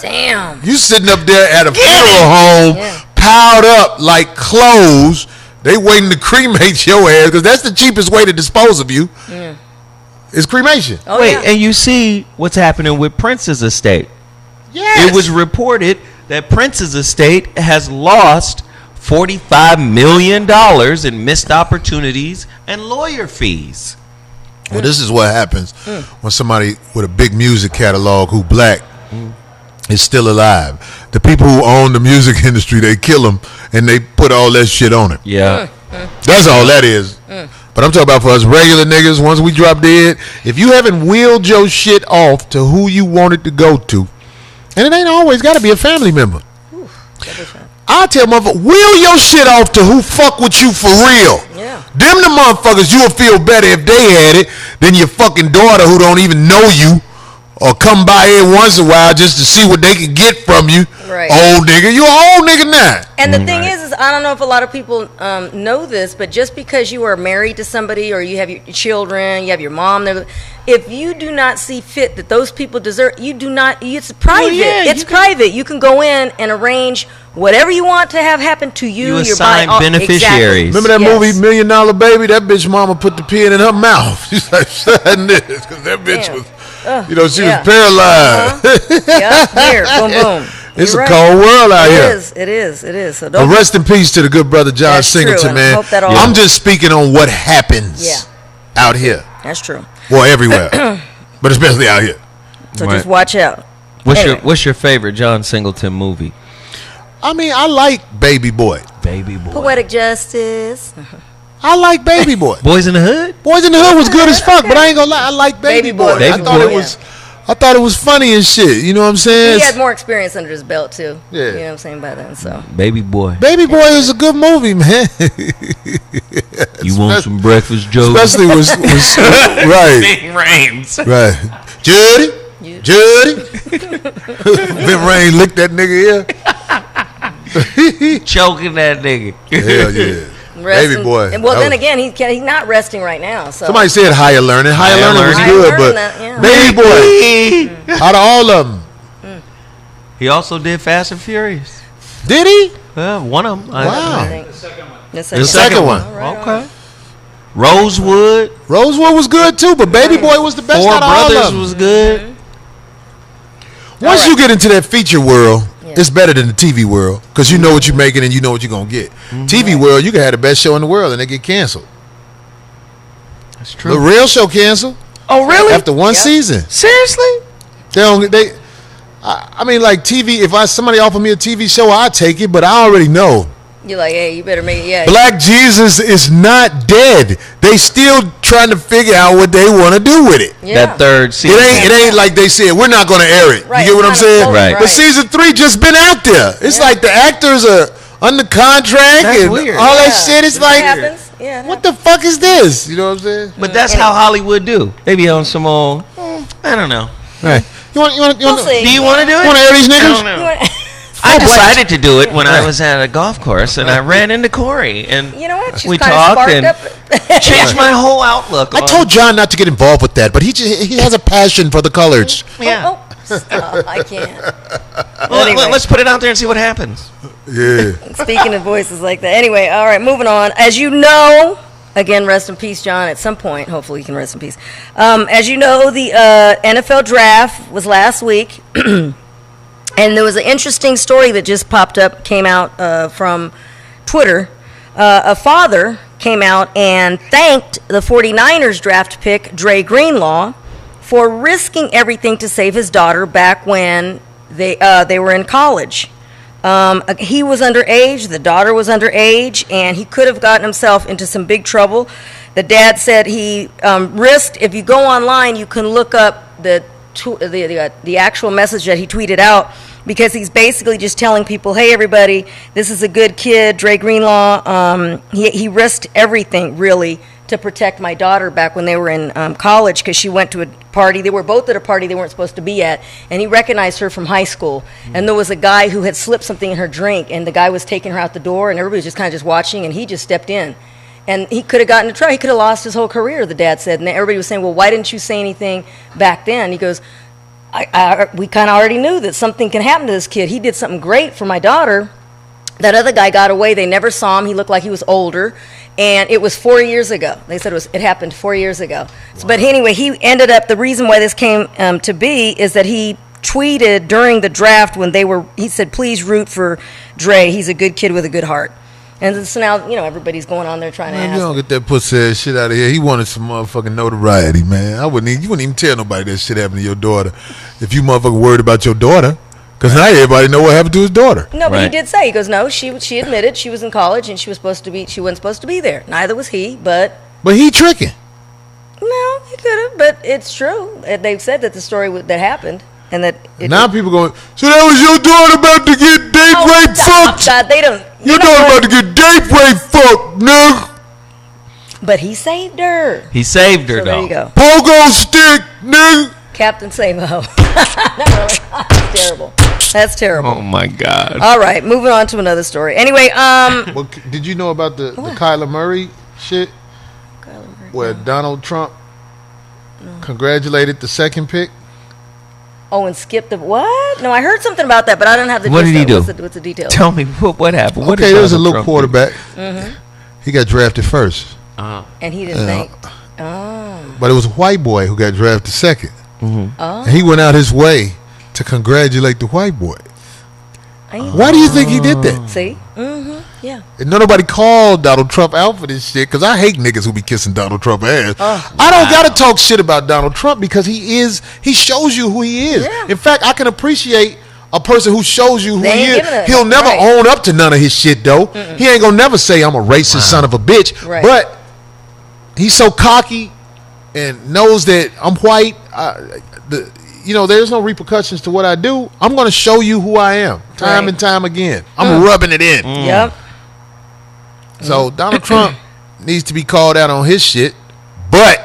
Damn. You sitting up there at a funeral home, piled up like clothes. They waiting to cremate your ass because that's the cheapest way to dispose of you. Is cremation. Oh, Wait, yeah. and you see what's happening with Prince's estate. Yes. It was reported that Prince's estate has lost $45 million in missed opportunities and lawyer fees. Well, this is what happens when somebody with a big music catalog who black is still alive. The people who own the music industry, they kill them and they put all that shit on it. Yeah. That's all that is. But I'm talking about for us regular niggas, once we drop dead, if you haven't wheeled your shit off to who you want it to go to, and it ain't always got to be a family member. I tell motherfuckers, wheel your shit off to who fuck with you for real. Yeah. Them the motherfuckers you will feel better if they had it than your fucking daughter who don't even know you or come by here once in a while just to see what they can get from you. Right. Old nigga. You an old nigga now. And the thing is I don't know if a lot of people know this, but just because you are married to somebody or you have your children, you have your mom there, if you do not see fit that those people deserve, you do not, it's private. It's private. You can go in and arrange whatever you want to have happen to you. You your assign body, beneficiaries. Remember that movie $1 Million Baby? That bitch mama put the pen in her mouth. She's like, son this, because that bitch was, she was paralyzed. Yeah, here, boom, boom. It's You're a right. cold world out here. It is. So But don't. rest in peace to the good brother John That's true, Singleton, and I man. hope that all- I'm just speaking on what happens out here. That's true. Well, everywhere. But especially out here. So Right. just watch out. What's your favorite John Singleton movie? I mean, I like Baby Boy. Baby Boy. Poetic Justice. I like Baby Boy. Boys in the Hood? Boys in the Hood was good as fuck, but I ain't gonna lie, I like Baby Boy. Baby Boy. I thought it was funny and shit. You know what I'm saying? He had more experience under his belt too. Yeah. You know what I'm saying by then. So Baby Boy. Baby Boy is a good movie, man. You want some breakfast, Joe? Especially was right, Big Rains. right. Judy. Vin Rain licked that nigga ear. Choking that nigga. Hell yeah. resting, Baby Boy. And, well, That then was- again, he's not resting right now. So Somebody said Higher Learning. Higher Higher Learning was Learning. good, Higher but Learning, Baby Boy, out of all of them, He also did Fast and Furious. did he? One of them. Wow. I think. The The second one. All right, Okay. Rosewood. Rosewood was good too, but Baby Boy was the best Four out of all of Brothers them. was good. Once All you right. get into that feature world, Yeah. it's better than the TV world because you know what you're making and you know what you're gonna get. TV world, you can have the best show in the world and they get canceled. That's The true. real show canceled Oh, really? after one Yep. season. Seriously? They don't. I mean, like TV. If somebody offered me a TV show, I'd take it. But I already know You're like, hey, you better make it. Yeah. Black Jesus is not dead. They still trying to figure out what they want to do with it. Yeah. That third season. It ain't like they said we're not going to air it. Right, You get what I'm it's kinda saying? floating, Right. But season 3 just been out there. It's like the actors are under contract That's and weird. all that Yeah. shit. It's It like, happens. Yeah. it what the fuck is this? You know what I'm saying? But that's how Hollywood do. They be on some old, I don't know. Right. You want? We'll see. Do you want to do it? Want to air these I niggas? don't know. happens. I decided to do it when I was at a golf course and I ran into Corey and You know what? She's we kind of talked sparked and up. changed my whole outlook. I told John not to get involved with that, but he has a passion for the colors. Yeah. Oh, stop. I can't. Well, Anyway. let's put it out there and see what happens. Yeah. Speaking of voices like that. Anyway, all right, moving on. As you know, again, rest in peace, John, at some point. Hopefully you can rest in peace. As you know, the NFL draft was last week. And there was an interesting story that just popped up, came out from Twitter. A father came out and thanked the 49ers draft pick, Dre Greenlaw, for risking everything to save his daughter back when they were in college. He was underage, the daughter was underage, and he could have gotten himself into some big trouble. The dad said he risked, if you go online, you can look up the actual message that he tweeted out, because he's basically just telling people, hey, everybody, this is a good kid, Dre Greenlaw. He risked everything, really, to protect my daughter back when they were in college, because she went to a party. They were both at a party they weren't supposed to be at, and he recognized her from high school. And there was a guy who had slipped something in her drink, and the guy was taking her out the door, and everybody was just kind of just watching, and he just stepped in. And he could have gotten into trouble. He could have lost his whole career, the dad said. And everybody was saying, well, why didn't you say anything back then? He goes, we kind of already knew that something can happen to this kid. He did something great for my daughter. That other guy got away. They never saw him. He looked like he was older. And it was 4 years ago. They said it happened 4 years ago. Wow. So, but anyway, he ended up, the reason why this came to be is that he tweeted during the draft when he said, please root for Dre. He's a good kid with a good heart. And so now, everybody's going on there trying to ask. You don't get that pussy ass shit out of here. He wanted some motherfucking notoriety, man. You wouldn't even tell nobody that shit happened to your daughter if you motherfucking worried about your daughter. Because now everybody know what happened to his daughter. No, but he did say, he goes, no, she admitted she was in college and she wasn't supposed to be there. Neither was he, but he tricking. No, he could have, but it's true. They've said that the story that happened. And that now people going, so that was your daughter about to get date rape fucked? God, they don't. Your daughter about to get date rape fucked, nigga. But he saved her. He saved her, so though. There you go. Pogo stick, nigga. Captain Savo. That's terrible. That's terrible. Oh my God. All right, moving on to another story. Anyway, well, did you know about the Kyler Murray shit? Kyler Murray, where Donald Trump congratulated the second pick? Oh, and skipped the what? No, I heard something about that, but I don't have the. What did he do? What's the details? Tell me what happened. Okay, there was a little quarterback. He got drafted first. And he didn't think. Oh. But it was a white boy who got drafted second. Oh. And he went out his way to congratulate the white boy. Why do you think he did that? See? Yeah. And nobody called Donald Trump out for this shit, because I hate niggas who be kissing Donald Trump ass. I don't gotta talk shit about Donald Trump, because he shows you who he is. Yeah. In fact, I can appreciate a person who shows you who he is. He'll never right. own up to none of his shit, though. He ain't gonna never say I'm a racist son of a bitch. Right. But he's so cocky and knows that I'm white. There's no repercussions to what I do. I'm going to show you who I am time and time again. I'm rubbing it in. Yep. So Donald Trump needs to be called out on his shit, but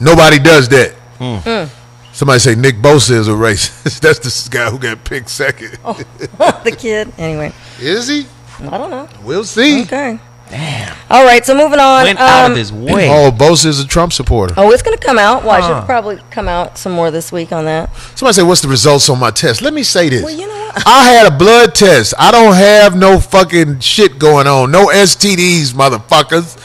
nobody does that. Somebody say Nick Bosa is a racist. That's this guy who got picked second. The kid. Anyway. Is he? I don't know. We'll see. Okay. Damn. All right, so moving on. Went out of his way. Oh, Bosa is a Trump supporter. Oh, it's going to come out. Watch, it'll probably come out some more this week on that. Somebody say, what's the results on my test? Let me say this. Well, you know what? I had a blood test. I don't have no fucking shit going on. No STDs, motherfuckers.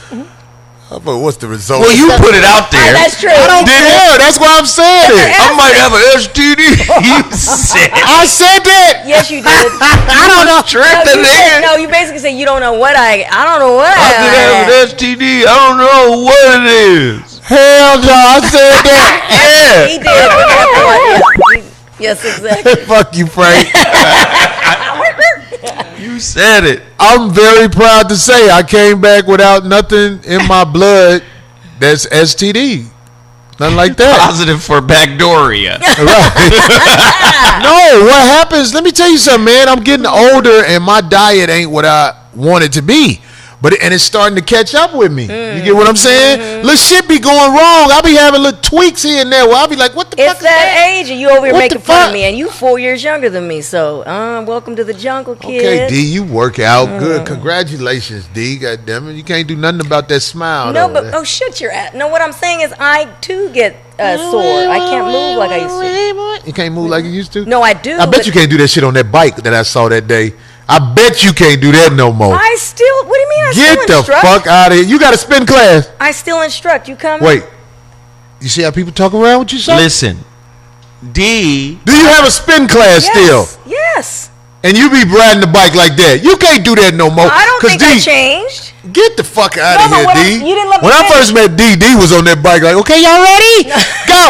But what's the result? Well, you put it out there. That's true. I don't care. That's why I'm saying it. I might have an STD. You said. I said that. Yes, you did. I don't know. You basically say you don't know what I don't know what I could have an STD. I don't know what it is. Hell no, I said that. He did. Yes, exactly. Fuck you, Frank. You said it. I'm very proud to say I came back without nothing in my blood that's STD. Nothing like that. Positive for Backdoria. Right. No, what happens, let me tell you something, man. I'm getting older and my diet ain't what I want it to be. And it's starting to catch up with me. You get what I'm saying? Little shit be going wrong. I'll be having little tweaks here and there where I'll be like, what the fuck is that? Age, and you over here What making the fun fuck? of me, and you 4 years younger than me. So, welcome to the jungle, kid. Okay, D, you work out good. Congratulations, D. God damn it, you can't do nothing about that smile. No, though. but shut your ass. No, what I'm saying is, I too get sore. I can't move like I used to. You can't move like you used to? No, I do. I bet you can't do that shit on that bike that I saw that day. I bet you can't do that no more. I still. What do you mean? I Get still the instruct? fuck out of here. You got to spin class. I still instruct. You coming? Wait. You see how people talk around with you, son? Listen, D. Do you have a spin class still? Yes. And you be riding the bike like that. You can't do that no more. I don't think D, I changed. Get the fuck out of No, but here, D. you didn't let me When I finish. first met D, D was on that bike like, okay, y'all ready? Go.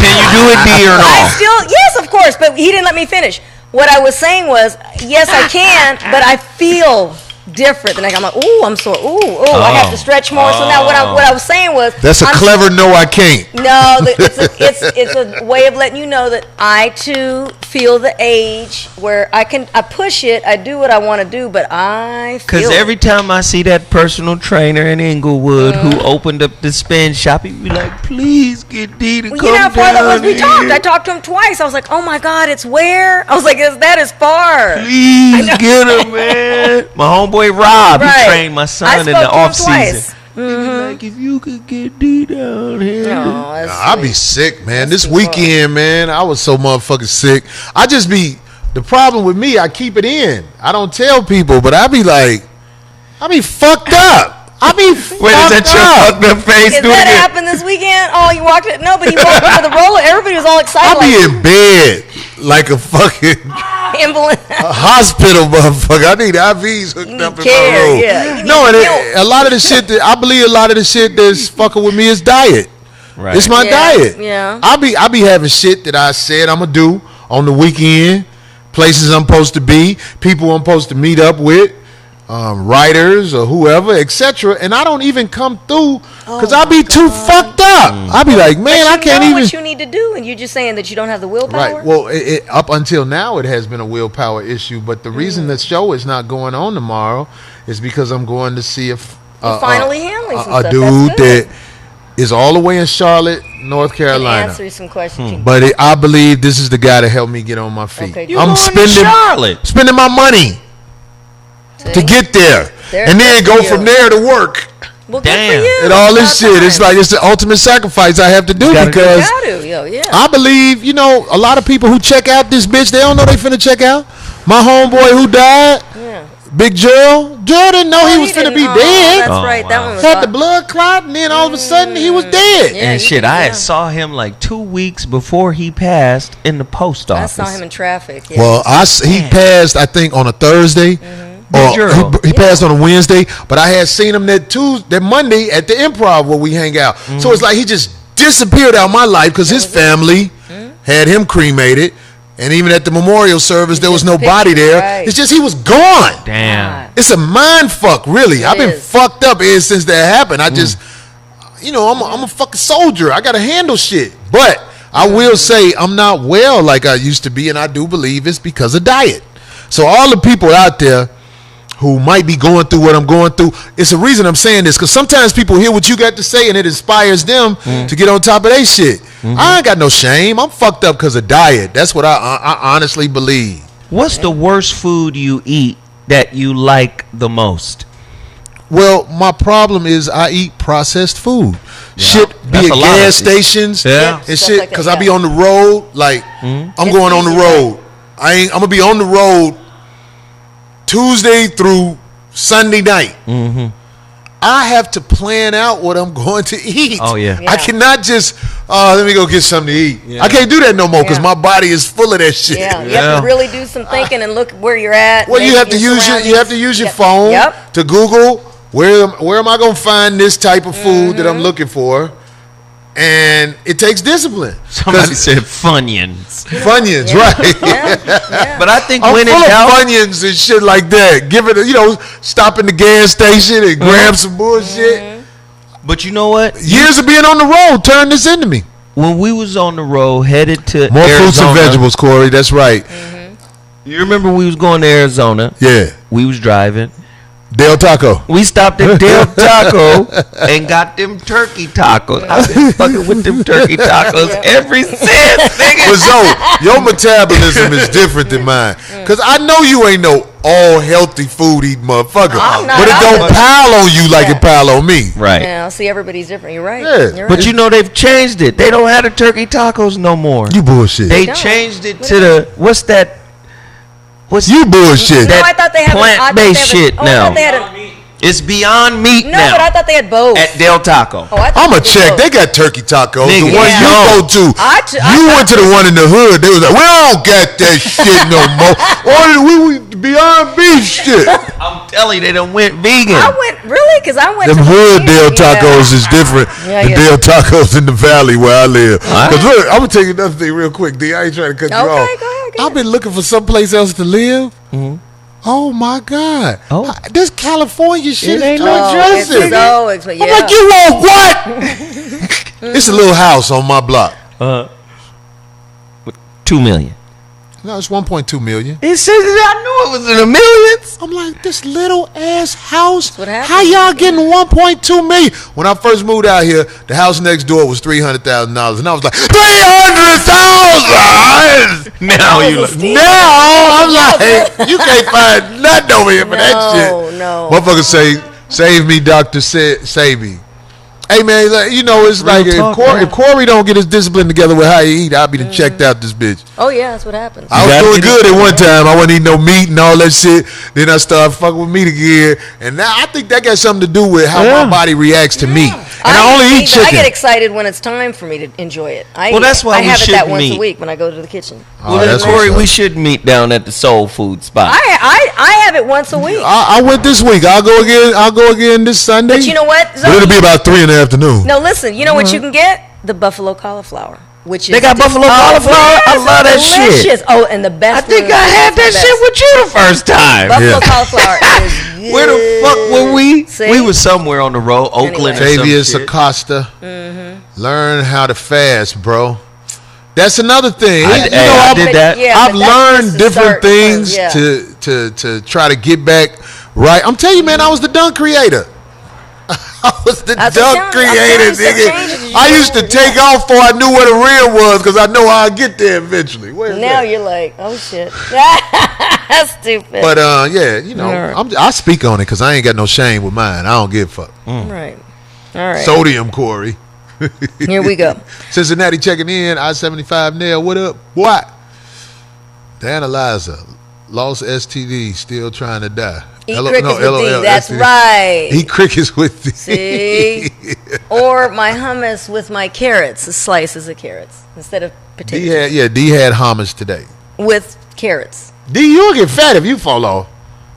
Can you do it, D, or I no? still, yes, of course, but he didn't let me finish. What I was saying was, yes, I can, but I feel different. And I'm like, ooh, I'm sore. Ooh, I have to stretch more. So now what I was saying was, That's a clever no, I can't. No, it's a way of letting you know that I too feel the age where I push it, I do what I want to do, but I feel Because every time I see that personal trainer in Inglewood who opened up the spin shop, he be like, please get D to come you know how far that was? down We talked. here. I talked to him twice. I was like, oh my God, it's where? I was like, that is far. Please get him, man. My homeboy Rob, Right. he trained my son I in spoke the to him off season. twice. He be like, if you could get D down here. Oh, that's I'll be sweet. sick, man. That's This too weekend, man, I was so motherfucking sick. I just be, the problem with me, I keep it in. I don't tell people, but I be like, I be fucked up. I be fucked Wait, is that your up. fucked up face? Did Do it that again. happen this weekend? Oh, you walked it? No, but you walked into the roller. Everybody was all excited. I be in bed like a fucking invalid. hospital motherfucker. I need IVs hooked need up in care, my room. yeah. You No, need and milk. a lot of the shit that I believe, a lot of the shit that's fucking with me is diet. Right. It's my Yeah, diet. yeah. I be having shit that I said I'm gonna do on the weekend. Places I'm supposed to be, people I'm supposed to meet up with, writers or whoever, etc. And I don't even come through because I be too fucked up. I be like, man, I But you can't know even. what you need to do, and you're just saying that you don't have the willpower. Right. Well, up until now, it has been a willpower issue. But the reason the show is not going on tomorrow is because I'm going to see You're finally handling some a stuff. dude That's good. that is all the way in Charlotte, North Can Carolina. answer some questions. But I believe this is the guy to help me get on my feet. Okay. You I'm going to Charlotte. spending my money to get there, There- and then good go for from you. there to work. Well, Damn. good for you. And all this It's shit. about It's time. like it's the ultimate sacrifice I have to do gotta do You because gotta, yeah. I believe, a lot of people who check out this bitch, they don't know they finna check out. My homeboy who died, Yeah. Big Gerald didn't know he was finna be dead. That's Oh, right. That wow. one was Had the hot. blood clot, and then all of a sudden he was dead. Yeah, And you shit, did, I yeah. had saw him like 2 weeks before he passed in the post I office. saw him in traffic. Yeah. Well, he passed, I think, on a Thursday. Or Gerald. he passed on a Wednesday, but I had seen him that Monday at the Improv where we hang out. So it's like he just disappeared out of my life because his family had him cremated, and even at the memorial service there was just no body pictures, there. right. It's just he was gone. Damn. God. It's a mind fuck, really. I've been is. fucked up ever since that happened. I just, I'm a fucking soldier. I got to handle shit. But I will say I'm not well like I used to be, and I do believe it's because of diet. So all the people out there who might be going through what I'm going through, it's a reason I'm saying this, because sometimes people hear what you got to say and it inspires them to get on top of their shit. I ain't got no shame. I'm fucked up because of diet. That's what I honestly believe. What's the worst food you eat that you like the most? Well, my problem is I eat processed food. Shit be That's at a lot of gas it. stations Yeah. and Stuff shit, like that, because I be yeah. on the road. Like, I'm It's going on the easy, road. I'm going to be on the road Tuesday through Sunday night. I have to plan out what I'm going to eat. Oh, yeah. Yeah. I cannot just, let me go get something to eat. I can't do that no more because Yeah. my body is full of that shit. Yeah, you Yeah. have to really do some thinking and look where you're at. Well, you maybe have to use your Yep. phone Yep. to Google where am I gonna find this type of food that I'm looking for, and it takes discipline. Somebody 'Cause said Funyuns. Funyuns, Yeah. right? Yeah. But I think I'm when in full of doubt, Funyuns and shit like that. Give it, stop in the gas station and grab some bullshit. but you know what? Years of being on the road turned this into me. When we was on the road headed to More Arizona, fruits and vegetables, Corey. That's right. You remember we was going to Arizona? Yeah, We was driving. Del Taco. We stopped at Del Taco and got them turkey tacos. I've been fucking with them turkey tacos ever since, nigga. But Zoe, your metabolism is different than mine. Because I know you ain't no all healthy food eating motherfucker. I'm not But it don't either. pile on you like Yeah. it pile on me. Right. Yeah, see, everybody's different. You're right. Yeah. You're But right. you know they've changed it. They don't have the turkey tacos no more. You bullshit. They don't. changed it What to is the what's that? What's You bullshit. No, that I thought they had plant-based shit I now. thought they had It's Beyond Meat No, now. but I thought they had both. At Del Taco. Oh, I thought I'm they going to did check. both. They got turkey tacos. Nigga, The one yeah. you go to. You went to the one in the hood. They was like, we don't got that shit no more. Or we Beyond Beef shit. I'm telling you, they done went vegan. I went, really? Because I went Them to hood Del Tacos is different Yeah, than yeah. Del Tacos in the valley where I live. Alright. Because look, I'm going to tell you another thing real quick, D. I ain't trying to cut you Okay, off. go ahead. I've been looking for someplace else to live. Oh my God! Oh. This California shit It is ain't too no It's expensive. so expensive. I'm Yeah. like, you want what? It's a little house on my block. 2 million. No, it's 1.2 million. It says I knew it was in the millions. I'm like, this little ass house. what happens. How y'all getting 1.2 million? When I first moved out here, the house next door was $300,000, and I was like, $300,000. Now That you was a look. steal. Now I'm like, you can't find nothing over here for that shit. No. Motherfuckers say, save me, doctor, save me. Hey man, like, you know, it's like talk, if Corey don't get his discipline together with how he eat, I'll be done checked out this bitch. Oh, yeah, that's what happens. I was gotta doing get good at one time. I wasn't eating no meat and all that shit. Then I started fucking with meat again. And now I think that got something to do with how my body reacts to meat. And I only eat chicken. I get excited when it's time for me to enjoy it. Well, that's why I we have it should that once meet. a week when I go to the kitchen. Oh, Well, that's Corey, what's up. we should meet down at the Soul Food spot. I have it once a week. I went this week. I'll go again this Sunday. But you know what? But it'll be about 3 in the afternoon. No, listen. You know what you can get? The buffalo cauliflower, which is They got buffalo cauliflower? I love that shit. delicious. Oh, and the best. I think one I is had the that best. shit with you the first time. Buffalo Yeah. cauliflower is good. Where the fuck were we? See? We was somewhere on the road, Oakland or some Tavius shit. Acosta. Learn how to fast, bro. That's another thing. I did that. Yeah, I've but that's learned just to different start things first, yeah. to try to get back right. I'm telling you, man, I was the dunk creator. I was the That's dunk what I'm telling creator, you, some nigga. changes you I used to learn, take off before I knew what a real was because I know how I get there eventually. Where's Now that? you're like, oh shit, that's stupid. But yeah, you know, Alright. I speak on it because I ain't got no shame with mine. I don't give a fuck. Right, all right. Sodium, Corey. Here we go. Cincinnati checking in. I-75 Nail. What up? What? The analyzer. Lost STD. Still trying to die. Eat crickets with LOL, D. That's STD. right. Eat crickets with D. See? Or my hummus with my carrots, the slices of carrots instead of potatoes. D had hummus today. With carrots. D, you'll get fat if you fall off.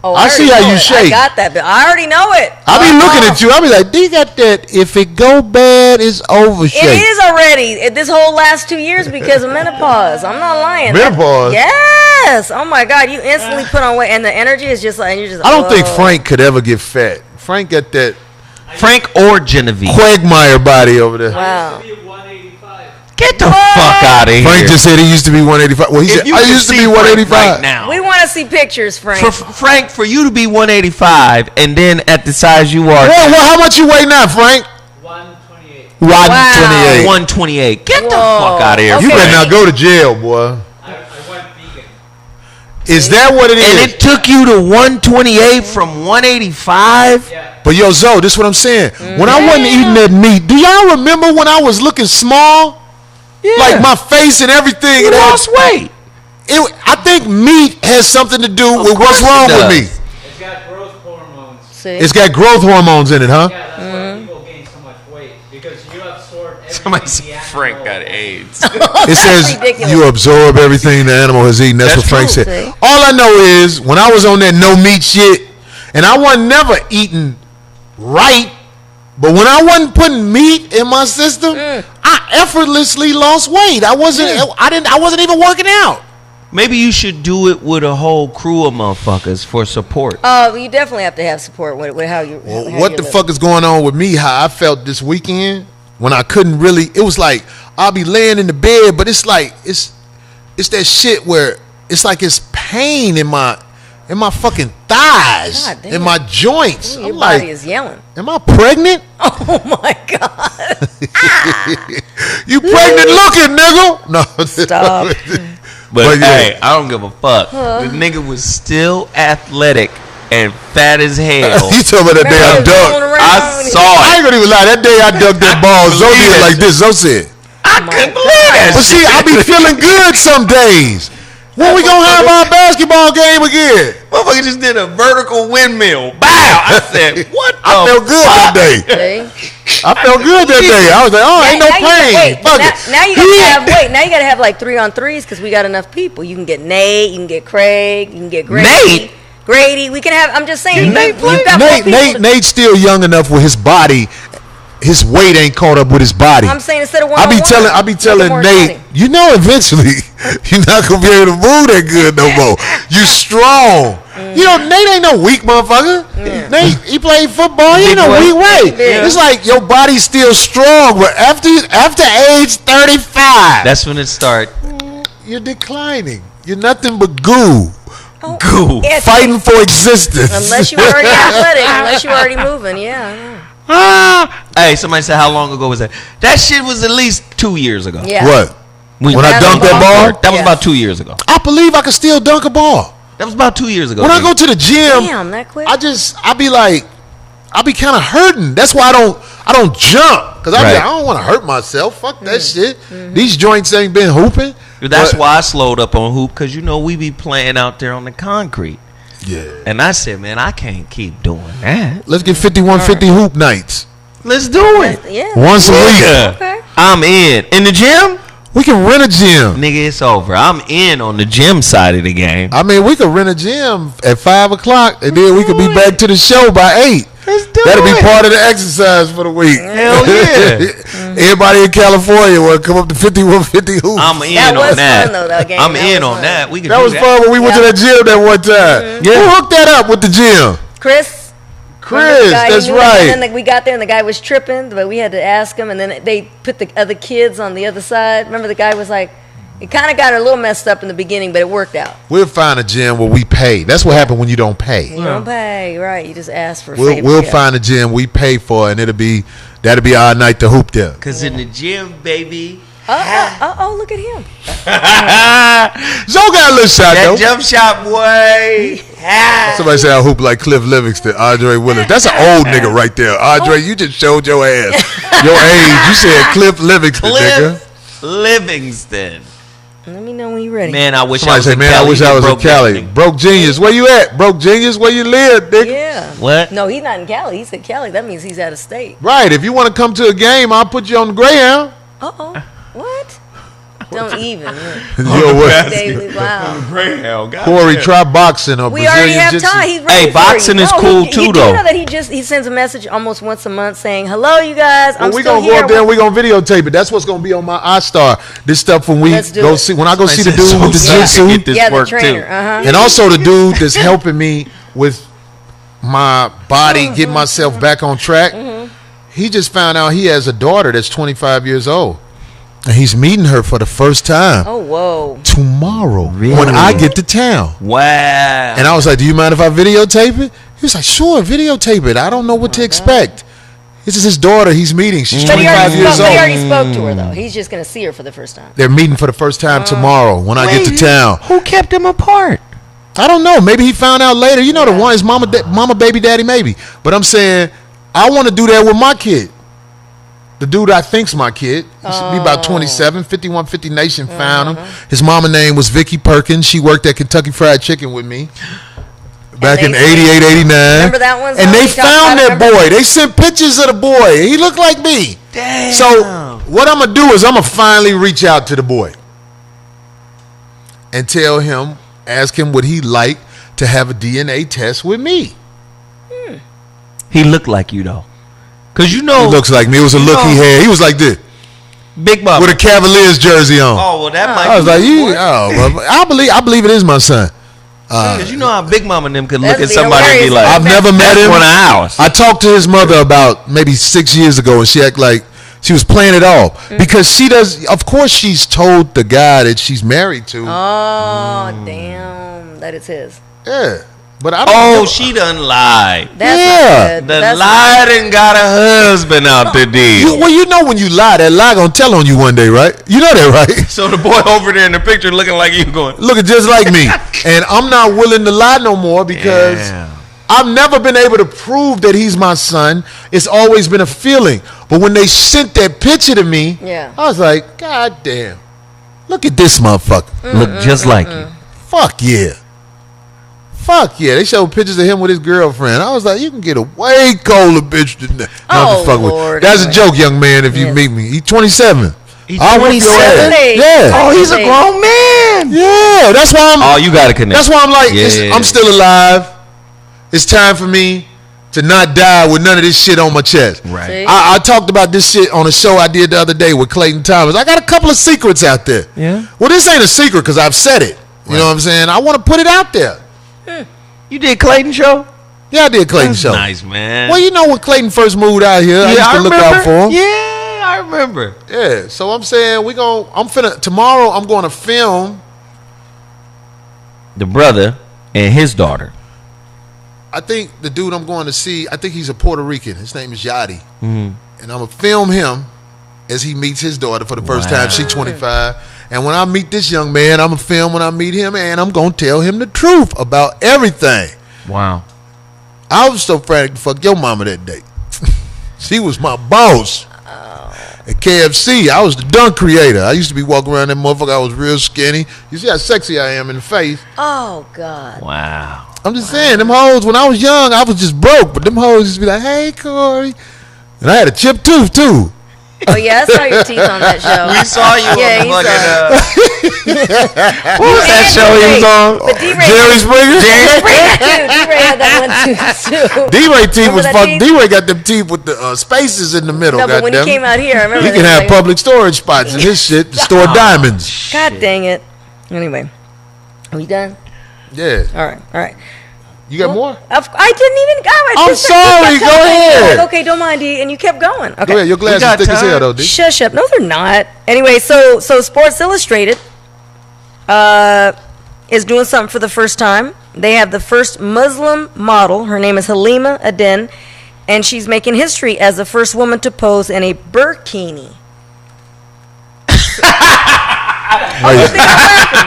Oh, I see already how know you it. shake. I got that, but I already know it. I be looking at you. I be like, D got that. If it go bad, it's over shake. It is already. This whole last 2 years because of menopause. I'm not lying. Menopause? Yes. Oh my God. You instantly put on weight, and the energy is just like you're just. I don't think oh. Frank could ever get fat. Frank got that Frank or Genevieve. quagmire body over there. Wow. Get the fuck out of here. Frank just said he used to be 185. Well, he If said, you I could used to see be Frank 185. right now. We want to see pictures, Frank. Frank, for you to be 185 and then at the size you are, Well, how much you weigh now, Frank? 128. 128. 128. Get the Whoa. fuck out of here. Okay. You better Frank. not go to jail, boy. I went vegan. Is that what it And is? it took you to 128 from 185? Yeah. But yo, Zoe, this is what I'm saying. When I wasn't eating that meat, do y'all remember when I was looking small? Yeah. Like my face and everything. You and lost weight. I think meat has something to do with course what's wrong it with me. does. It's got growth hormones. See? It's got growth hormones in it, huh? Yeah, that's why people gain so much weight. Because you absorb everything Somebody the said animal Frank got does. AIDS. It says ridiculous. you absorb everything the animal has eaten. That's what Frank true. said. See? All I know is when I was on that no meat shit, and I wasn't never eating right, but when I wasn't putting meat in my system, I effortlessly lost weight. I wasn't even working out. Maybe you should do it with a whole crew of motherfuckers for support. You definitely have to have support with how you. Well, how what you the live. fuck is going on with me? How I felt this weekend when I couldn't really. It was like I'll be laying in the bed, but it's like it's that shit where it's like it's pain in my fucking thighs, God damn. in my joints. Ooh, I'm your like, body is yelling. am I pregnant? Oh my God! You pregnant looking, nigga? No, Stop. But, But yeah. hey, I don't give a fuck. The nigga was still athletic and fat as hell. You talking about that day I Remember he was rolling dunked? around I and- saw I it. ain't gonna even lie. That day I dunked that ball. Zoe did it like this. Zoe said. I couldn't believe that But see, shit. I be feeling good some days. When we gonna have our basketball game again? Motherfucker just did a vertical windmill. Bow. I said, what? I felt good that day. See? I felt good that day. I was like, oh, ain't no pain. Fuck it. Now you gotta have Now you gotta have like 3-on-3s because we got enough people. You can get Nate. You can get Craig. You can get Grady. Nate? Grady. We can have. I'm just saying. Nate's still young enough with his body. His weight ain't caught up with his body. I'm saying instead of I be telling Nate, you know, eventually you're not gonna be able to move that good no more. You strong. You know, Nate ain't no weak motherfucker. Nate, he played football. He ain't no weak weight. It's like your body's still strong, but after age 35, that's when it starts. You're declining. You're nothing but goo. Goo. Fighting for existence. Unless you're already athletic, unless you're already moving. Yeah, I know. Hey, somebody said, how long ago was that? That shit was at least 2 years ago. Yeah. What? When I dunked that ball? That was about 2 years ago. I believe I can still dunk a ball. That was about 2 years ago. When I go to the gym, Damn, that quick? I be kind of hurting. That's why I don't jump, because I don't want to hurt myself. Fuck that shit. These joints ain't been hooping. That's why I slowed up on hoop, because you know we be playing out there on the concrete. Yeah. And I said, man, I can't keep doing that. Let's get 5150 hoop nights. Let's do it. Yeah. Once a week. Okay. I'm in the gym. We can rent a gym. Nigga, it's over. I'm in on the gym side of the game. I mean, we could rent a gym at 5 o'clock, and then we could be back to the show by 8. Let's do That'll it. be part of the exercise for the week. Hell yeah. Everybody in California will come up to 5150 hoops. I'm in That was on that. fun, though, that game. I'm That in was on fun. that. We can That do was fun when we went to that gym that one time. Who hooked that up with the gym? Chris, That's And right. then we got there and the guy was tripping, but we had to ask him. And then they put the other kids on the other side. Remember, the guy was like, it kind of got a little messed up in the beginning, but it worked out. We'll find a gym where we pay. That's what happened when you don't pay. You don't pay, right? You just ask for. We'll find a gym we pay for, and that'll be our night to hoop there. Cause in the gym, baby. Oh, look at him. Zoe got a little shot That though. jump shot, boy. Somebody said I hoop like Cliff Livingston, Andre Willis. That's an old nigga right there. Andre, you just showed your ass. Your age. You said Cliff Livingston, nigga. Cliff Livingston. Let me know when you're ready. Man, I wish Somebody I was say, in man, Cali. I wish I was in Cali. Broke Genius, where you at? Broke Genius, where you live, nigga? Yeah. What? No, he's not in Cali. He said Cali. That means he's out of state. Right. If you want to come to a game, I'll put you on the Greyhound. What? Don't even. Yo, what? David, wow. Greyhound. Corey, try boxing or We already Brazilian have jiu-jitsu. time. He's ready Hey, boxing is cool too, you though. know that he sends a message almost once a month saying, "Hello, you guys. I'm Well, we still gonna here." go up there and we gonna videotape it. That's what's gonna be on my iStar. This stuff when we Let's do go it. see when I go see the Somebody dude said with the so jiu-jitsu. get this Yeah, the work trainer. too. And also the dude that's helping me with my body, getting myself back on track. He just found out he has a daughter that's 25 years old. And he's meeting her for the first time Oh, whoa. tomorrow when I get to town. Wow. And I was like, do you mind if I videotape it? He was like, sure, videotape it. I don't know what to expect. This is his daughter he's meeting. She's But he 25 years already old. spoke to her, though. He's just going to see her for the first time. They're meeting for the first time tomorrow when I get to town. Who kept them apart? I don't know. Maybe he found out later. You know, the one is mama, baby, daddy, maybe. But I'm saying I want to do that with my kid. The dude I think's my kid. He should be about 27. 5150 Nation found him. His mama name was Vicky Perkins. She worked at Kentucky Fried Chicken with me back in 88, 89. Remember that one? And they We talked found about that it, remember? boy. They sent pictures of the boy. He looked like me. Damn. So what I'm going to do is I'm going to finally reach out to the boy and tell him, ask him would he like to have a DNA test with me. He looked like you though. Cause you know He looks like me. It was a look he had. He was like this Big Mama. with a Cavaliers jersey on. Oh well, that might. I was be like, you. well, I believe it is my son. Cause you know how Big Mama and them could look That'd at be somebody and be hilarious. like, I've never met "That's him. one of ours." I talked to his mother about maybe 6 years ago, and she acted like she was playing it off because she does. Of course, she's told the guy that she's married to. Oh, damn. That is his. Yeah, but I don't. Oh, know. she done lied. That's Yeah. not good. The That's lied and got a husband out the deal. Well, you know when you lie, that lie gonna tell on you one day, right? You know that, right? So the boy over there in the picture looking like you going. Looking just like me, and I'm not willing to lie no more because Damn. I've never been able to prove that he's my son. It's always been a feeling. But when they sent that picture to me, Yeah. I was like, God damn, look at this motherfucker. Look just like you. fuck yeah. Fuck yeah. They showed pictures of him with his girlfriend. I was like, you can get a way colder bitch than that. No, I'm just fucking with you. Lord. That's a joke, young man, if you meet me. He's 27. He's I'll whip your 27? ass. Yeah. Oh, he's a grown man. Yeah, that's why I'm. Oh, you got to connect. That's why I'm like, Yeah. I'm still alive. It's time for me to not die with none of this shit on my chest. Right. See? I talked about this shit on a show I did the other day with Clayton Thomas. I got a couple of secrets out there. Yeah. Well, this ain't a secret because I've said it. You know what I'm saying? I want to put it out there. You did Clayton show? Yeah, I did Clayton That's show. nice, man. Well, you know when Clayton first moved out here, I used to look out for him. Yeah, I remember. Yeah, so I'm saying tomorrow I'm going to film. The brother and his daughter. I think the dude I'm going to see, I think he's a Puerto Rican. His name is Yachty. And I'm going to film him as he meets his daughter for the first time. She's 25. And when I meet this young man, I'm going to film when I meet him, and I'm going to tell him the truth about everything. Wow. I was so frantic to fuck your mama that day. She was my boss. At KFC, I was the dunk creator. I used to be walking around that motherfucker. I was real skinny. You see how sexy I am in the face. Oh God. Wow. I'm just saying, them hoes, when I was young, I was just broke. But them hoes used to be like, hey, Corey. And I had a chipped tooth, too. Oh yeah, I saw your teeth on that show. We saw you Yeah, on he fucking. What was that show he was on? But D-Ray, Jerry Springer? D-Ray had that one too. D-Ray teeth Remember was that fucked. teeth? D-Ray got them teeth with the spaces in the middle. No, but when he goddamn. came out here, I remember He they can was have like, public storage spots in his shit to store diamonds. God dang it. Anyway, are we done? Yeah. All right. You got more? I didn't even go. I'm sorry, go ahead. Like, okay, don't mind, D. And you kept going. Okay. Go ahead. Your glasses got thick as time. hell, though, D. Shush up. No, they're not. Anyway, so Sports Illustrated is doing something for the first time. They have the first Muslim model. Her name is Halima Aden, and she's making history as the first woman to pose in a burkini.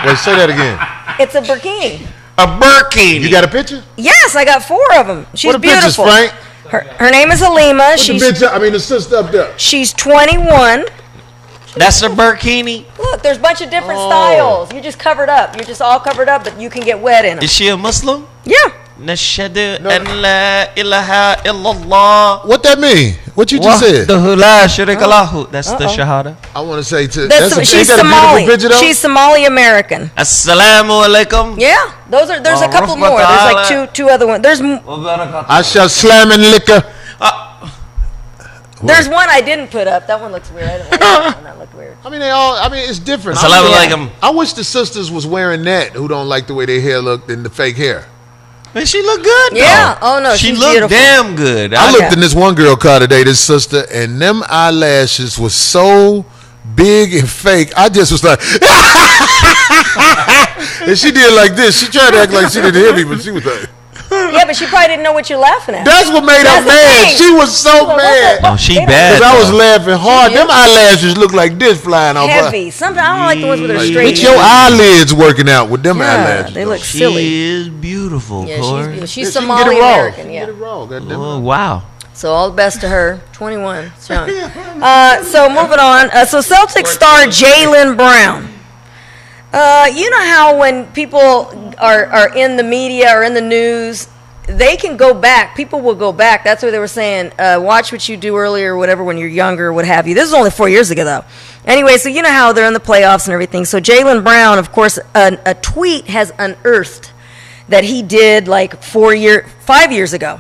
Wait, say that again. It's a burkini. A burkini. You got a picture? Yes, I got 4 of them. She's What the pictures, beautiful. Frank? Her name is Halima. The sister up there. She's 21. That's a burkini. Look, there's a bunch of different Oh. styles. You're just covered up. You're just all covered up, but you can get wet in them. Is she a Muslim? Yeah. Nashhadu an la ilaha illallah. What that mean? What you just said? Wahdahu la sharika lahu. That's the shahada. I want to say to She's ain't that a Somali. beautiful picture, though? She's Somali American. Assalamu alaikum. Yeah. There's a couple more. There's like two other ones. I shall slam and liquor. There's one I didn't put up. That one looks weird. I don't like that one. That looked weird. I mean, it's different. Assalamu alaikum. I wish the sisters was wearing that who don't like the way their hair looked and the fake hair. Man, she looked good though. Yeah. Oh no, She she's looked beautiful. damn good. I looked in this one girl car today, this sister, and them eyelashes was so big and fake. I just was like, and she did like this. She tried to act like she didn't hear me, but she was like, Yeah, but she probably didn't know what you're laughing at. that's what made her That's the mad. thing. She was so mad. Oh, she They don't- bad. Because I was though. laughing hard. She Them is. eyelashes look like this flying off her. Heavy. Sometimes I don't like the ones with her Like, straight. get your eyelids working out with them Yeah, eyelashes. they look She silly. is beautiful, Yeah, she's Corey. beautiful. She's Yeah, she can Somali get it raw. American. She Yeah. can get it raw, goddamn. Oh, wow. So all the best to her. 21. It's young. So moving on. So Celtics star Jaylen Brown. You know how when people are in the media or in the news, they can go back. People will go back. That's what they were saying. Watch what you do earlier or whatever when you're younger or what have you. This is only 4 years ago, though. Anyway, so you know how they're in the playoffs and everything. So Jaylen Brown, of course, a tweet has unearthed that he did like 5 years ago.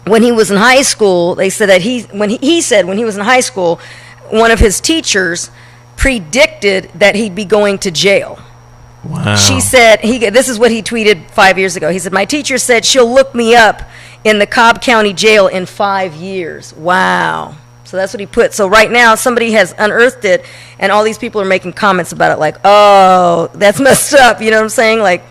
When he was in high school, they said that when he was in high school, one of his teachers predicted that he'd be going to jail. Wow. She said, this is what he tweeted 5 years ago. He said, my teacher said she'll look me up in the Cobb County Jail in 5 years. Wow. So that's what he put. So right now, somebody has unearthed it, and all these people are making comments about it like, oh, that's messed up. You know what I'm saying? Like,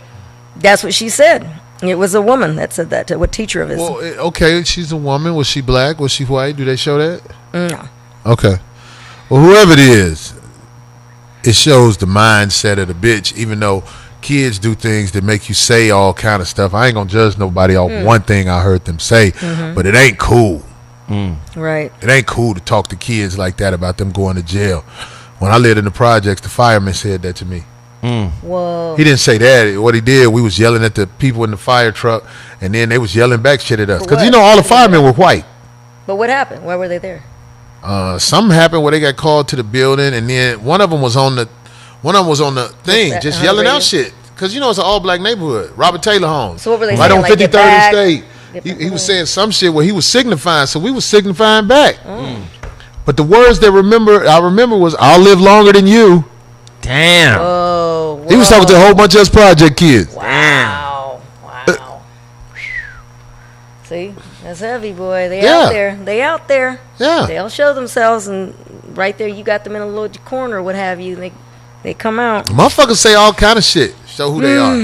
that's what she said. It was a woman that said that to what teacher of his. Well, okay, she's a woman. Was she black? Was she white? Do they show that? No. Okay. Well, whoever it is, it shows the mindset of the bitch, even though kids do things that make you say all kind of stuff. I ain't going to judge nobody off one thing I heard them say, but it ain't cool. Right. It ain't cool to talk to kids like that about them going to jail. When I lived in the projects, the firemen said that to me. Whoa. He didn't say that. What he did, we was yelling at the people in the fire truck, and then they was yelling back shit at us. Because, you know, all the firemen were white. But what happened? Why were they there? Something happened where they got called to the building, and then one of them was on the thing, just yelling out shit. Because, you know, it's an all-black neighborhood. Robert Taylor Homes. So what were they right saying? on Like, 53rd and State. He was saying some shit where he was signifying, so we was signifying back. But the words that I remember was, "I'll live longer than you." Damn. Oh, He was talking to a whole bunch of us project kids. Wow. See, that's heavy, boy. They Yeah. out there. They out there. Yeah. They'll show themselves, and right there, you got them in a little corner, what have you. They come out. Motherfuckers say all kind of shit. Show who they are.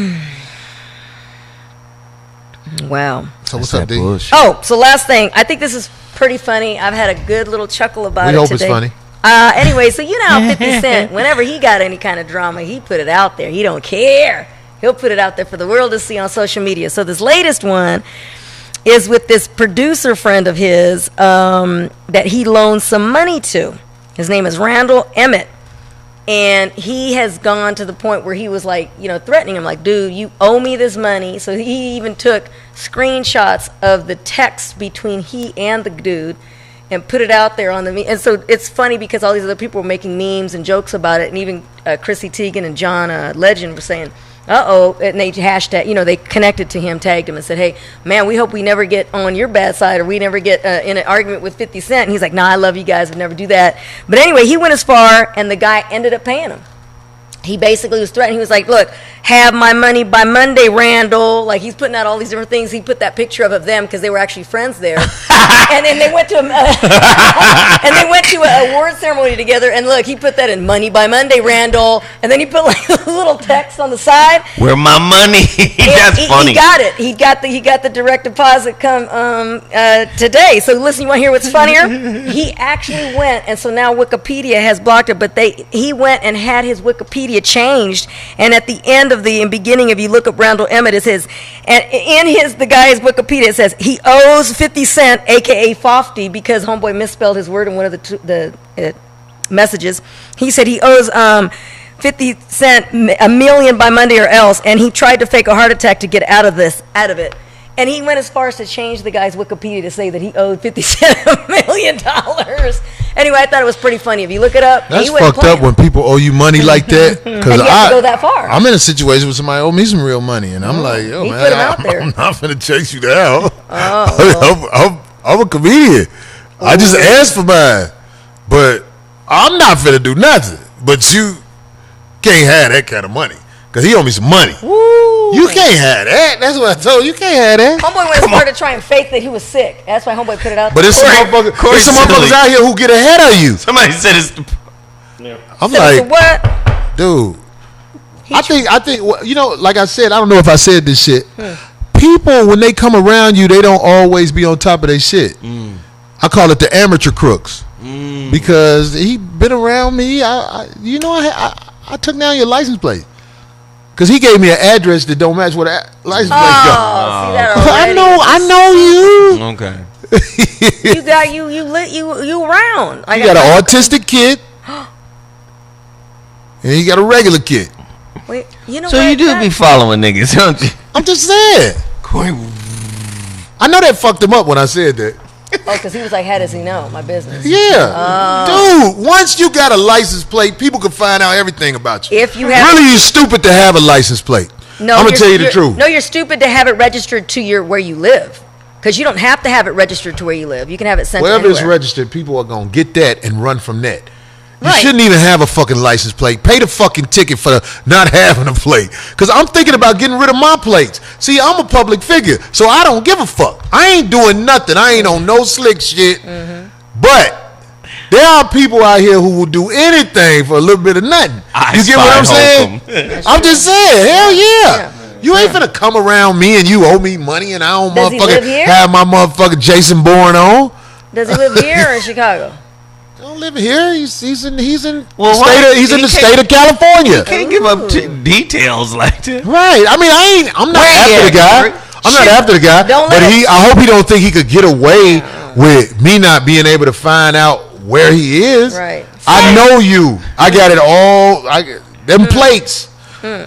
Wow. So what's up, D? Oh, so last thing. I think this is pretty funny. I've had a good little chuckle about it We hope today. it's funny. Anyway, so you know how 50 Cent, whenever he got any kind of drama, he put it out there. He don't care. He'll put it out there for the world to see on social media. So this latest one is with this producer friend of his that he loaned some money to. His name is Randall Emmett. And he has gone to the point where he was like, you know, threatening him, like, dude, you owe me this money. So he even took screenshots of the text between he and the dude and put it out there on the and so it's funny because all these other people were making memes and jokes about it, and even Chrissy Teigen and John Legend were saying, uh-oh, and they hashtag, you know, they connected to him, tagged him and said, hey, man, we hope we never get on your bad side, or we never get in an argument with 50 Cent. And he's like, nah, I love you guys, would never do that. But anyway, he went as far, and the guy ended up paying him. He basically was threatening. He was like, look, have my money by Monday, Randall. Like, he's putting out all these different things. He put that picture of them because they were actually friends there. And then they went to a award ceremony together. And look, he put that in money by Monday, Randall. And then he put like a little text on the side. Where my money? That's funny. He got it. He got the direct deposit come today. So listen, you want to hear what's funnier? He actually went, and so now Wikipedia has blocked it. But he went and had his Wikipedia changed, and at the end of the beginning, if you look up Randall Emmett, it says, and in the guy's Wikipedia, it says he owes 50 Cent, aka Fofty, because homeboy misspelled his word in one of the messages. He said he owes 50 Cent $1 million by Monday or else, and he tried to fake a heart attack to get out of it. And he went as far as to change the guy's Wikipedia to say that he owed 50 Cent $1 million. Anyway, I thought it was pretty funny. If you look it up, that's fucked up when people owe you money like that. Because you have to go that far. I'm in a situation where somebody owe me some real money, and I'm like, yo, He man, put him out there. I'm not finna chase you down. Oh, I'm a comedian. I just asked for mine, but I'm not finna do nothing. But you can't have that kind of money because he owe me some money. Woo. You can't have that. That's what I told you. You can't have that. Homeboy went as far to try and fake that he was sick. That's why Homeboy put it out But there. there's some motherfuckers out here who get ahead of you. Somebody said it's. I'm So like, what? dude. I think, you know, like I said, I don't know if I said this shit. People, when they come around you, they don't always be on top of their shit. I call it the amateur crooks because he been around me. I took down your license plate because he gave me an address that don't match what a license plate got. See that already? I know you. Okay. You got you around. You got an autistic kid, and you got a regular kid. Wait, you know So what? you do be following niggas, don't you? I'm just saying. Corey. I know that fucked him up when I said that. Oh, because he was like, how does he know my business? Yeah. Dude, once you got a license plate, people can find out everything about you. If you have really, you're stupid to have a license plate. No, I'm going to tell you the truth. No, you're stupid to have it registered to where you live. Because you don't have to have it registered to where you live. You can have it sent Wherever anywhere. it's registered, people are going to get that and run from that. You Right. shouldn't even have a fucking license plate. Pay the fucking ticket for not having a plate. Because I'm thinking about getting rid of my plates. See, I'm a public figure, so I don't give a fuck. I ain't doing nothing. I ain't on no slick shit. But there are people out here who will do anything for a little bit of nothing. You get what I'm saying? I'm just saying, hell yeah. You ain't finna come around me and you owe me money and I don't Does he live here? have my motherfucking Jason Bourne on. Does he live here or in Chicago? I don't live here. He's in the He state of California. Can't give up details like that. Right. I mean, I'm not after the guy. I'm not after the guy. But I hope he don't think he could get away with me not being able to find out where he is. Right. I know you. I got it all. Them plates.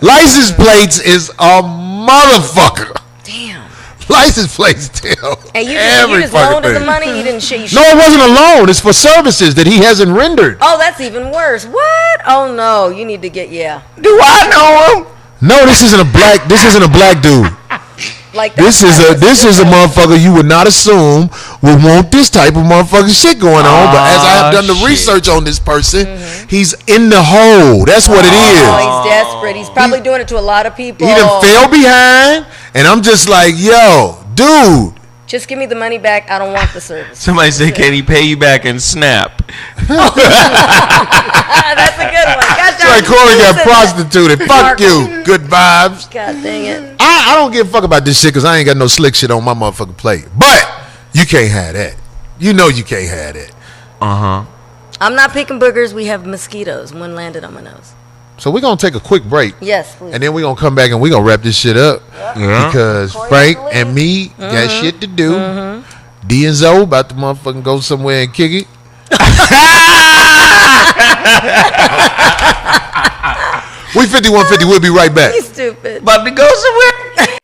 License plates is a motherfucker. Damn. License plates tell And you every just fucking loaned him the thing. money? You didn't share? No, it wasn't a loan. It's for services that he hasn't rendered. Oh, that's even worse. What? Oh, no. You need to get, Do I know him? No, this isn't a black dude. Like This is a motherfucker you would not assume would want this type of motherfucking shit going on. But as I have done the shit. research on this person, he's in the hole. That's what it Oh, is. he's desperate. He's probably doing it to a lot of people. He done fell behind, and I'm just like, yo, dude. Just give me the money back. I don't want the service. Somebody said, can he pay you back in Snap? That's a good one. Gosh, Like Corey got God prostituted. Fuck you. Good vibes. dang it. I don't give a fuck about this shit because I ain't got no slick shit on my motherfucking plate. But you can't have that. You know you can't have that. I'm not picking boogers. We have mosquitoes. One landed on my nose. So we're going to take a quick break. Yes, please. And then we're going to come back and we're going to wrap this shit up. Yeah. Because Corey Frank has to and me leave. got shit to do. D and Zoe about to motherfucking go somewhere and kick it. We 5150. We'll be right back. You stupid. About to go somewhere?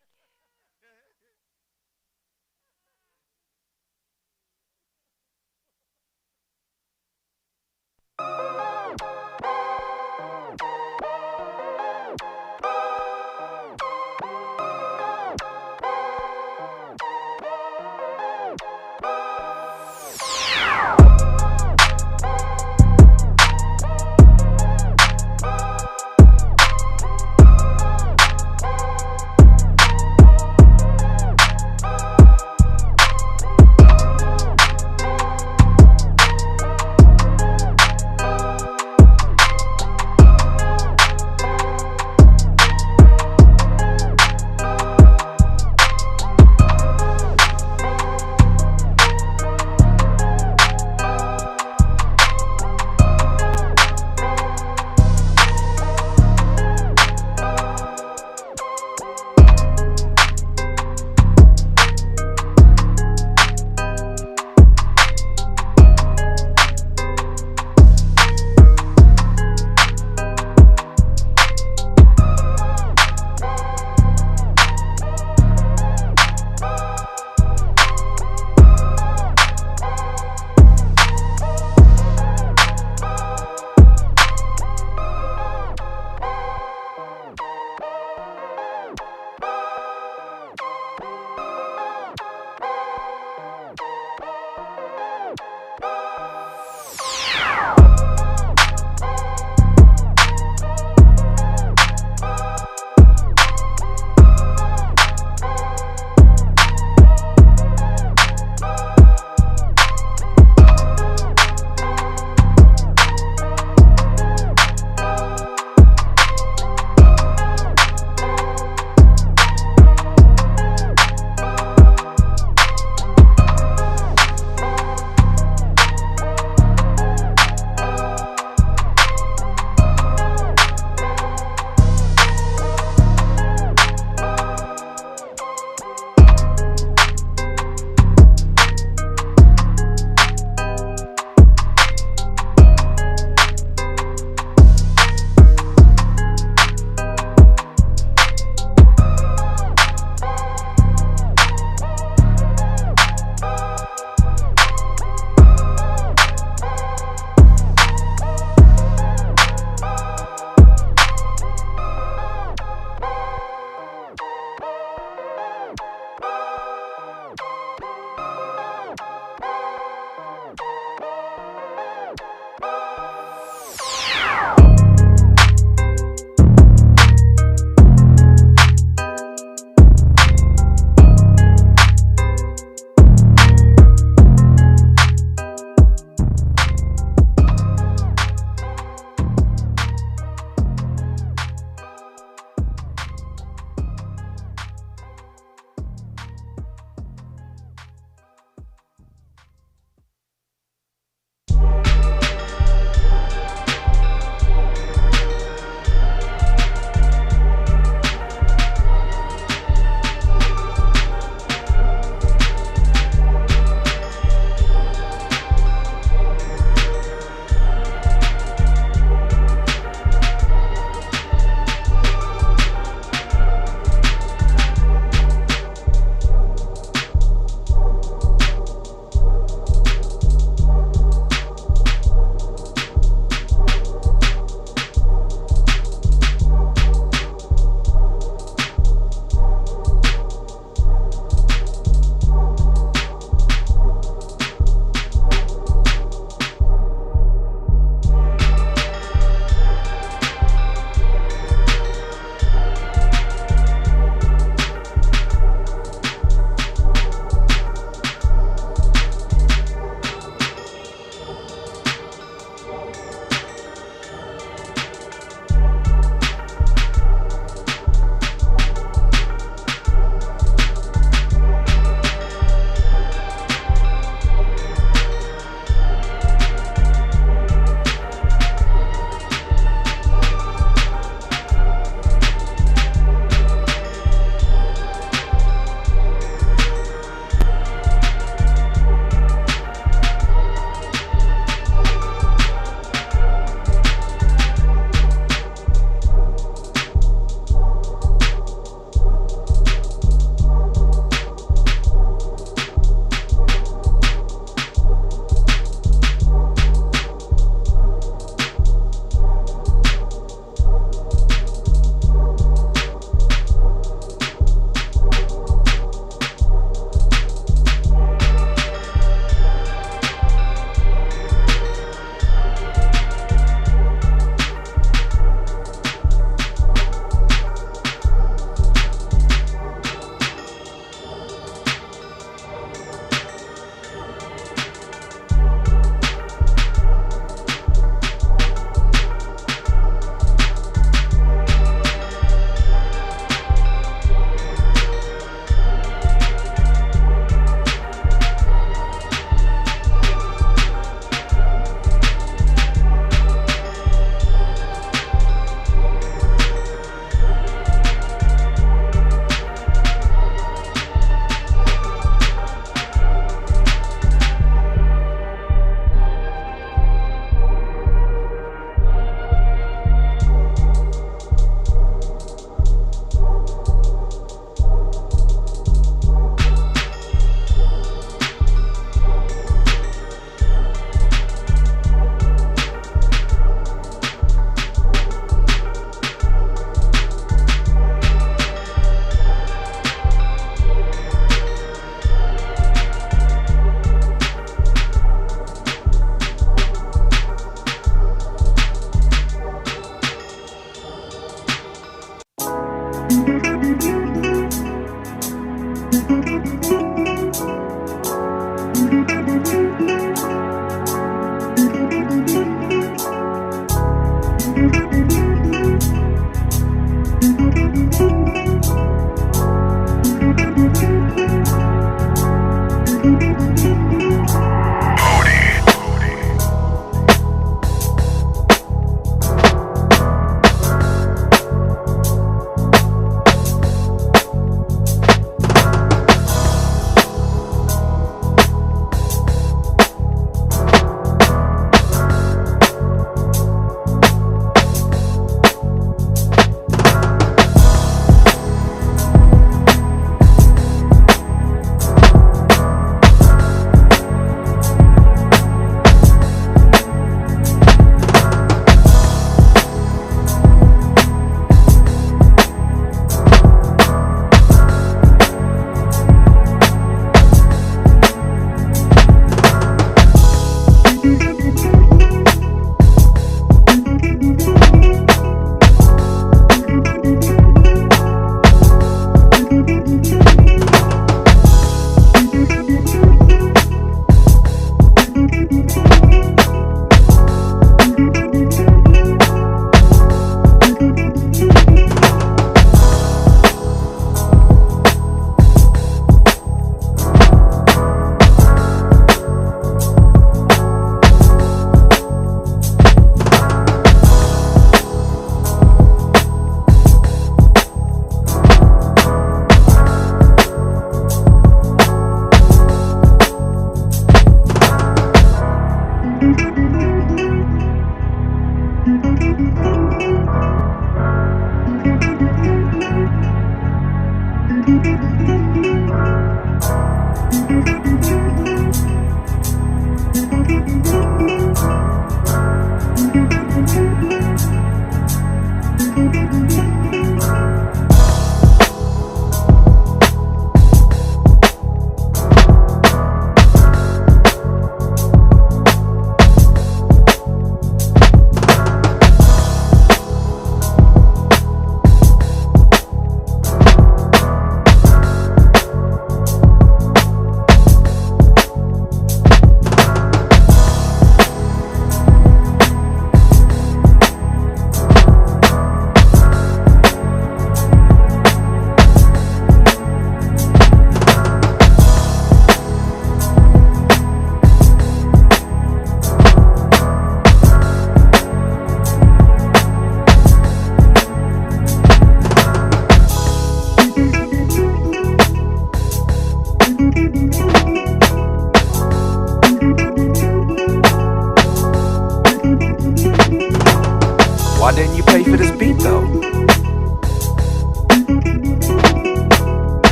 Why didn't you pay for this beat though?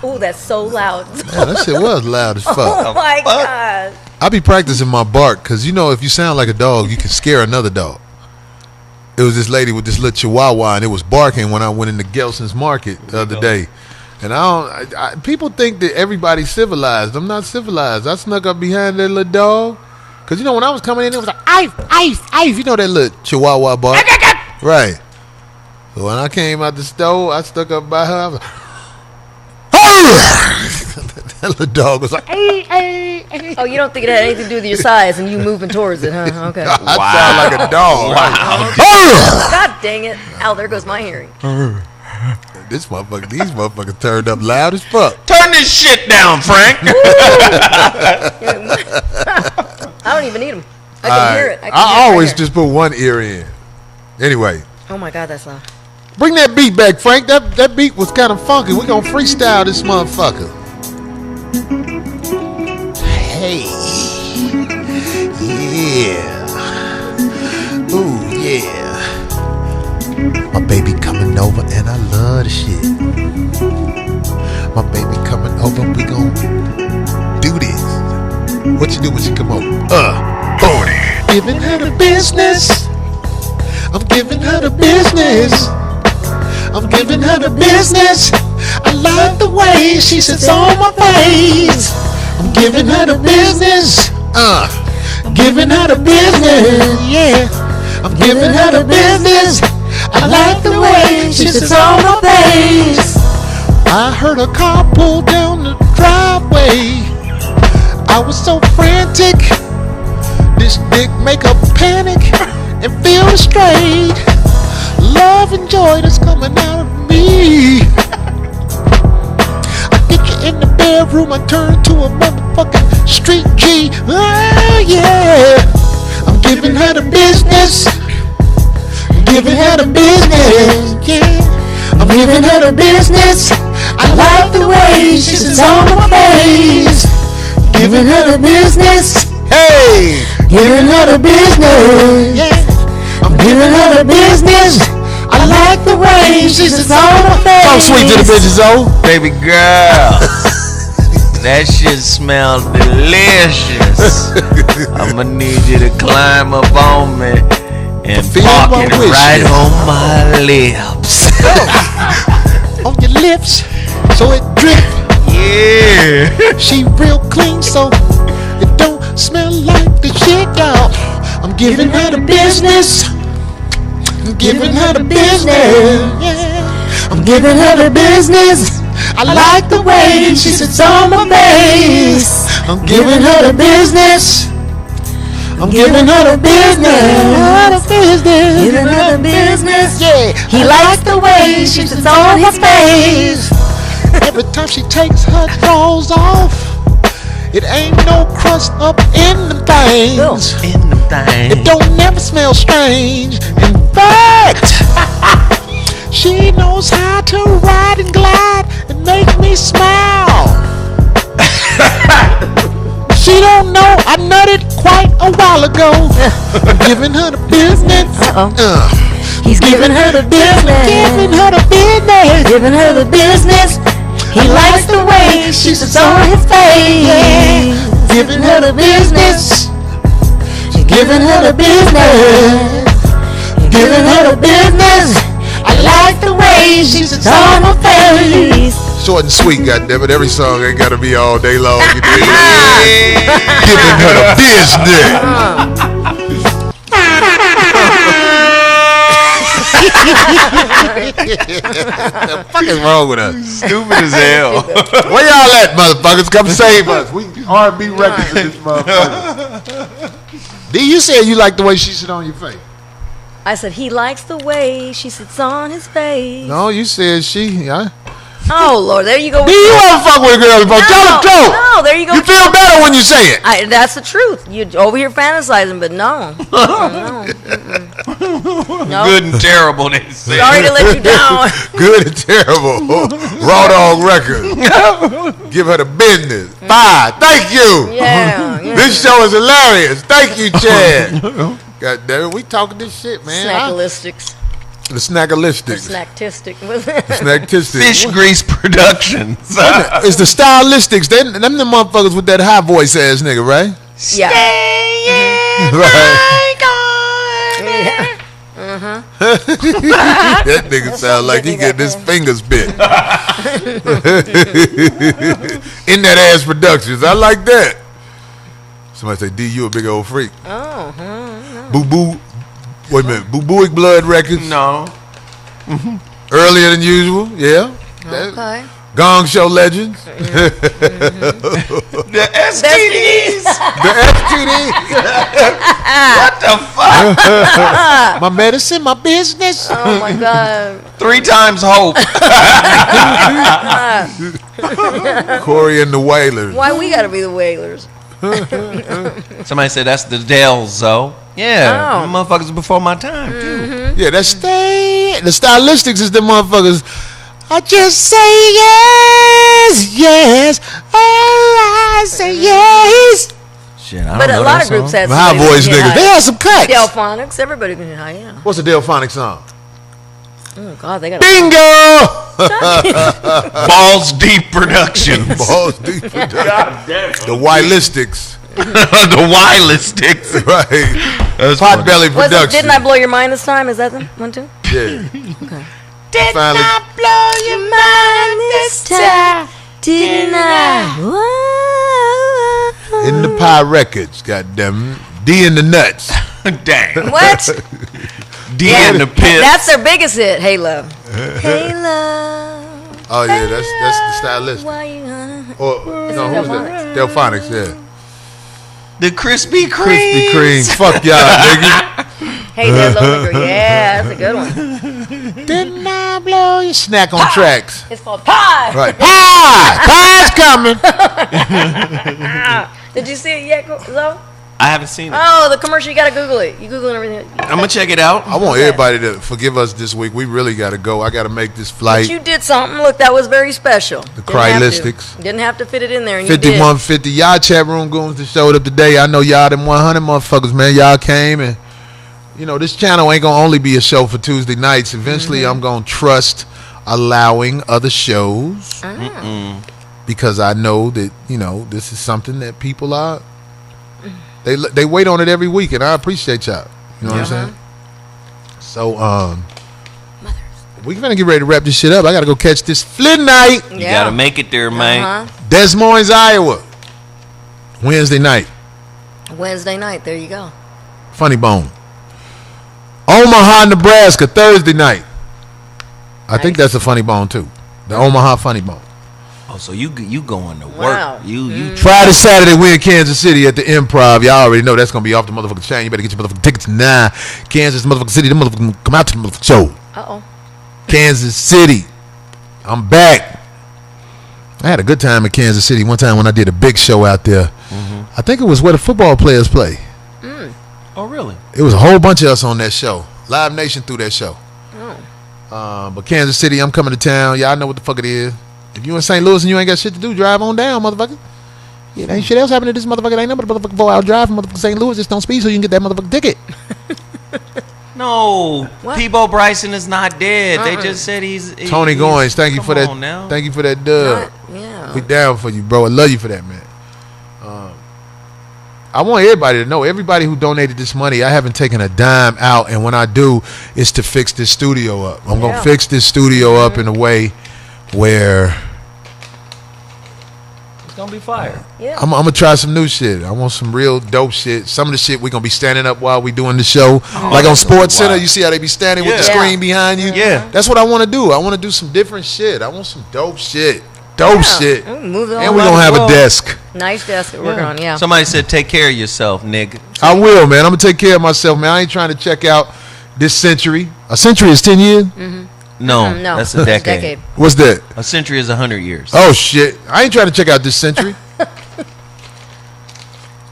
Oh, that's so loud. Yeah, that shit was loud as fuck. Oh my god. I be practicing my bark because you know if you sound like a dog, you can scare another dog. It was this lady with this little chihuahua and it was barking when I went into Gelson's Market the other day. And people think that everybody's civilized. I'm not civilized. I snuck up behind that little dog. Because, you know, when I was coming in, it was like, ice, ice, ice. You know that little chihuahua bark? Right. So when I came out the store, I stuck up by her. I was like, that little dog was like, hey, hey, hey. Oh, you don't think it had anything to do with your size and you moving towards it, huh? Okay. I sound like a dog. Wow. God dang it. Ow, there goes my hearing. These motherfuckers turned up loud as fuck. Turn this shit down, Frank. I don't even need them. I can hear it. I always just put one ear in. Anyway. Oh my God, that's loud. Bring that beat back, Frank. That beat was kind of funky. We're going to freestyle this motherfucker. Hey. Yeah. Ooh, yeah. My baby coming over and I love the shit. My baby coming over, we gon' do this. What you do when she come over? Booty. Giving her the business. I'm giving her the business. I'm giving her the business. I love the way she sits on my face. I'm giving her the business. Giving her the business. Yeah. I'm giving her the business. I like the way she sits on my face. I heard a car pull down the driveway. I was so frantic. This dick make her panic and feel straight. Love and joy that's coming out of me. I get you in the bedroom, I turn to a motherfucking street G. Oh yeah. I'm giving her the business. Giving her the business, yeah. I'm giving her the business. I like the way she sits on my face. Giving her the business, hey. Giving her the business, yeah. I'm giving her the business. I like the way she sits on my face. Talk sweet to the bitches, oh, baby girl. That shit smells delicious. I'ma need you to climb up on me and feel my Walking wish. right on my lips. On your lips, so it drip. Yeah. She real clean, so it don't smell like the shit, y'all. I'm giving her the business. I'm giving her the business. Yeah. I'm giving her the business. I like the way she sits on my face. I'm giving her the business. I'm giving her the business. Giving her the business. Yeah. He likes the way she sits on his face. Every time she takes her drawers off, it ain't no crust up in the things. In the thing. It don't never smell strange. In fact, she knows how to ride and glide and make me smile. She don't know I nutted quite a while ago. I'm giving her the business. He's giving her the business. Giving her the business. Giving her the business. He likes the way she sits on his face. Giving her the business. Giving her the business. Giving her the business. I like the way she sits on my face. Short and sweet, goddammit. Every song ain't gotta be all day long. You dig? Giving her the business. The fuck is wrong with us? Stupid as hell. Where y'all at, motherfuckers? Come save us. We R&B records in this motherfucker. D, you said you like the way she sit on your face. I said he likes the way she sits on his face. No, you said she. Huh? Oh Lord, there you go. D, you ever fuck with a girl before? Tell the truth. No, there you go. You feel better when you say it. That's the truth. You over here fantasizing, but no. No. No. Good and terrible, they say. Sorry to let you down. Good and terrible. Raw Dog Records. Give her the business. Bye. Thank you. Yeah. This show is hilarious. Thank you, Chad. God damn it, we talking this shit, man. Snackalistics. The snackalistics. Snacktistic. Snacktistics. Fish Grease Productions. It's the stylistics. Them the motherfuckers with that high voice ass nigga, right? Yeah. Right. That nigga sound like he getting his fingers bit. In that ass productions. I like that. Somebody say, D, you a big old freak. Oh. Boo Boo. Wait a minute. Boo Booic Blood Records. No. Earlier than usual. Yeah. Okay. Gong Show Legends. The STDs. The FTD. What the fuck? My medicine, my business. Oh my God. 3 times hope. Corey and the Wailers. Why we gotta be the Whalers? Somebody said that's the Dells, though. Yeah. Oh. Them motherfuckers before my time, too. Yeah, that's the stylistics is the motherfuckers. I just say yes, yes. Oh, I say yes. Shit, I don't But know a lot that of groups song. had High somebody voice who can niggas. get They high. had some cuts. Delphonics. Everybody can get high. Yeah. What's the Delphonic song? Oh God, they got. Bingo! Balls Deep Productions. Balls deep production. The Wylistics. The wireless sticks. Right. That's Pot funny. Belly Was Production. it, didn't I blow your mind this time? Is that the one too? Yeah. Okay. Did finally, blow your mind this time? Didn't I? in the Pie Records, goddamn. D in the Nuts. Dang. What? D in the pit. That's their biggest hit. Hey love. Hey love. Oh yeah, that's the stylist. Why you gonna? Or no, who's that? Delphonics, yeah. The Krispy Kreme. Krispy Kreme. Fuck y'all, nigga. Hey there, Lover Girl. Yeah, that's a good one. Didn't I blow your snack on tracks? It's called Pie. Right. Pie! Pie's coming. Did you see it yet, Zoe? I haven't seen it. Oh, the commercial. You gotta Google it. You Google everything. I'm gonna check it out. I want everybody to forgive us this week. We really got to go. I got to make this But flight. you did something. Look, that was very special. The Crylistics. Didn't have to fit it in there, and you did. 5150. Y'all chat room goons that showed up today. I know y'all them 100 motherfuckers, man. Y'all came and, you know, this channel ain't going to only be a show for Tuesday nights. Eventually, I'm going to trust allowing other shows because I know that, you know, this is something that people are, they wait on it every week, and I appreciate y'all. You know what I'm saying? So we gonna get ready to wrap this shit up. I gotta go catch this Flynn night. You gotta make it there, man. Des Moines, Iowa. Wednesday night. Wednesday night. There you go. Funny Bone. Omaha, Nebraska, Thursday night. I think that's a Funny Bone too. The Omaha Funny Bone. Oh, so you going to work? Wow. You Friday, Saturday, we in Kansas City at the Improv. Y'all already know that's gonna be off the motherfucking chain. You better get your motherfucking tickets now. Kansas, motherfucking City. Them motherfucking come out to the motherfucking show. Kansas City. I'm back. I had a good time in Kansas City one time when I did a big show out there. I think it was where the football players play. Oh, really? It was a whole bunch of us on that show. Live Nation threw that show. But Kansas City, I'm coming to town. Y'all know what the fuck it is. If you in St. Louis and you ain't got shit to do, drive on down, motherfucker. Yeah, there ain't shit else happening to this motherfucker. Ain't nothing but a motherfucking 4-hour drive from motherfucking St. Louis. Just don't speed so you can get that motherfucking ticket. No, Peebo Bryson is not dead. They just said he's Tony Goins. Thank you for that. Now. Thank you for that dub. Yeah. We down for you, bro. I love you for that, man. I want everybody to know, everybody who donated this money, I haven't taken a dime out, and when I do, it's to fix this studio up. I'm gonna fix this studio up in a way where It's gonna be fire. Yeah. I'm gonna try some new shit. I want some real dope shit. Some of the shit we gonna be standing up while we doing the show, like on Sports Center. You see how they be standing with the screen behind you? Yeah. That's what I want to do. I want to do some different shit. I want some dope shit. Dope shit. Move it on And we're gonna have a desk. Nice desk to work on. Yeah. Somebody said, "Take care of yourself, nigga." I will, man. I'm gonna take care of myself, man. I ain't trying to check out this century. A century is 10 years. No, No, that's a decade. What's that? A century is 100 years. Oh shit! I ain't trying to check out this century.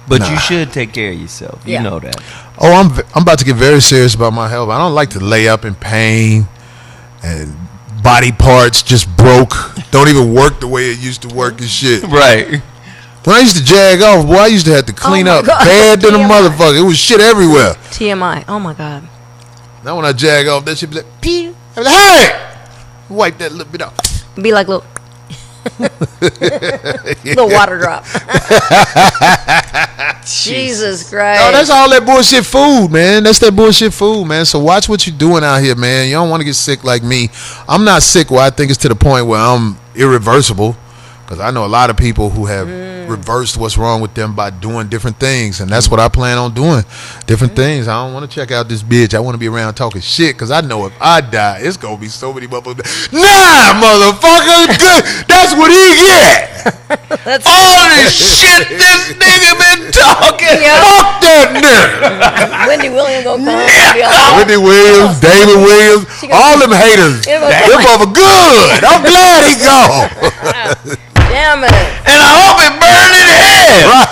But you should take care of yourself. You know that. Oh, I'm about to get very serious about my health. I don't like to lay up in pain and body parts just broke. Don't even work the way it used to work and shit. Right. When I used to jag off, boy, I used to have to clean up bad than a motherfucker. It was shit everywhere. TMI. Oh my God. Now when I jag off, that shit be like, pee. I be like, hey! Wipe that little bit off. Be like little water drop. Jesus Christ. Oh, that's all that bullshit food, man. That's that bullshit food, man. So watch what you're doing out here, man. You don't want to get sick like me. I'm not sick where I think it's to the point where I'm irreversible. Because I know a lot of people who have reversed what's wrong with them by doing different things. And that's what I plan on doing. Different things. I don't want to check out this bitch. I want to be around talking shit. Because I know if I die, it's going to be so many motherfuckers. Nah, motherfucker. Good. That's what he get. All this shit this nigga been talking. Fuck that nigga. Wendy Williams gonna come. Wendy Williams, David Williams, all them haters. Them motherfuckers good. I'm glad he gone. Damn it. And I hope it burned in hell.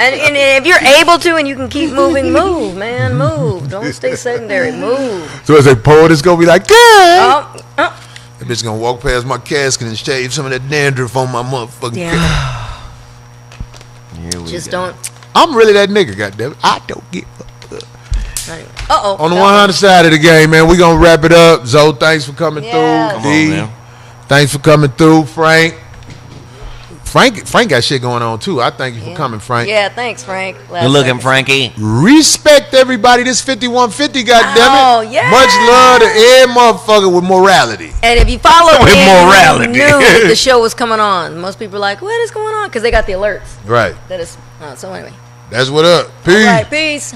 And if you're able to and you can keep moving, move, man. Move. Don't stay sedentary. Move. So as a poet, it's going to be like, yeah. Oh. That bitch going to walk past my casket and shave some of that dandruff on my motherfucking Just don't. I'm really that nigga, goddammit. I don't give a fuck. Uh-oh. On the 100 side of the game, man, we going to wrap it up. Zoe, thanks for coming through. Come on, man. Thanks for coming through, Frank. Frank got shit going on too. I thank you for coming, Frank. Yeah, thanks, Frank. Good looking, Frankie. Respect everybody. This 5150, goddammit. Oh, yeah. Much love to every motherfucker with morality. And if you follow With morality. you knew the show was coming on. Most people are like, what is going on? Because they got the alerts. Right. That is. So anyway. That's what up. Peace. All right, peace.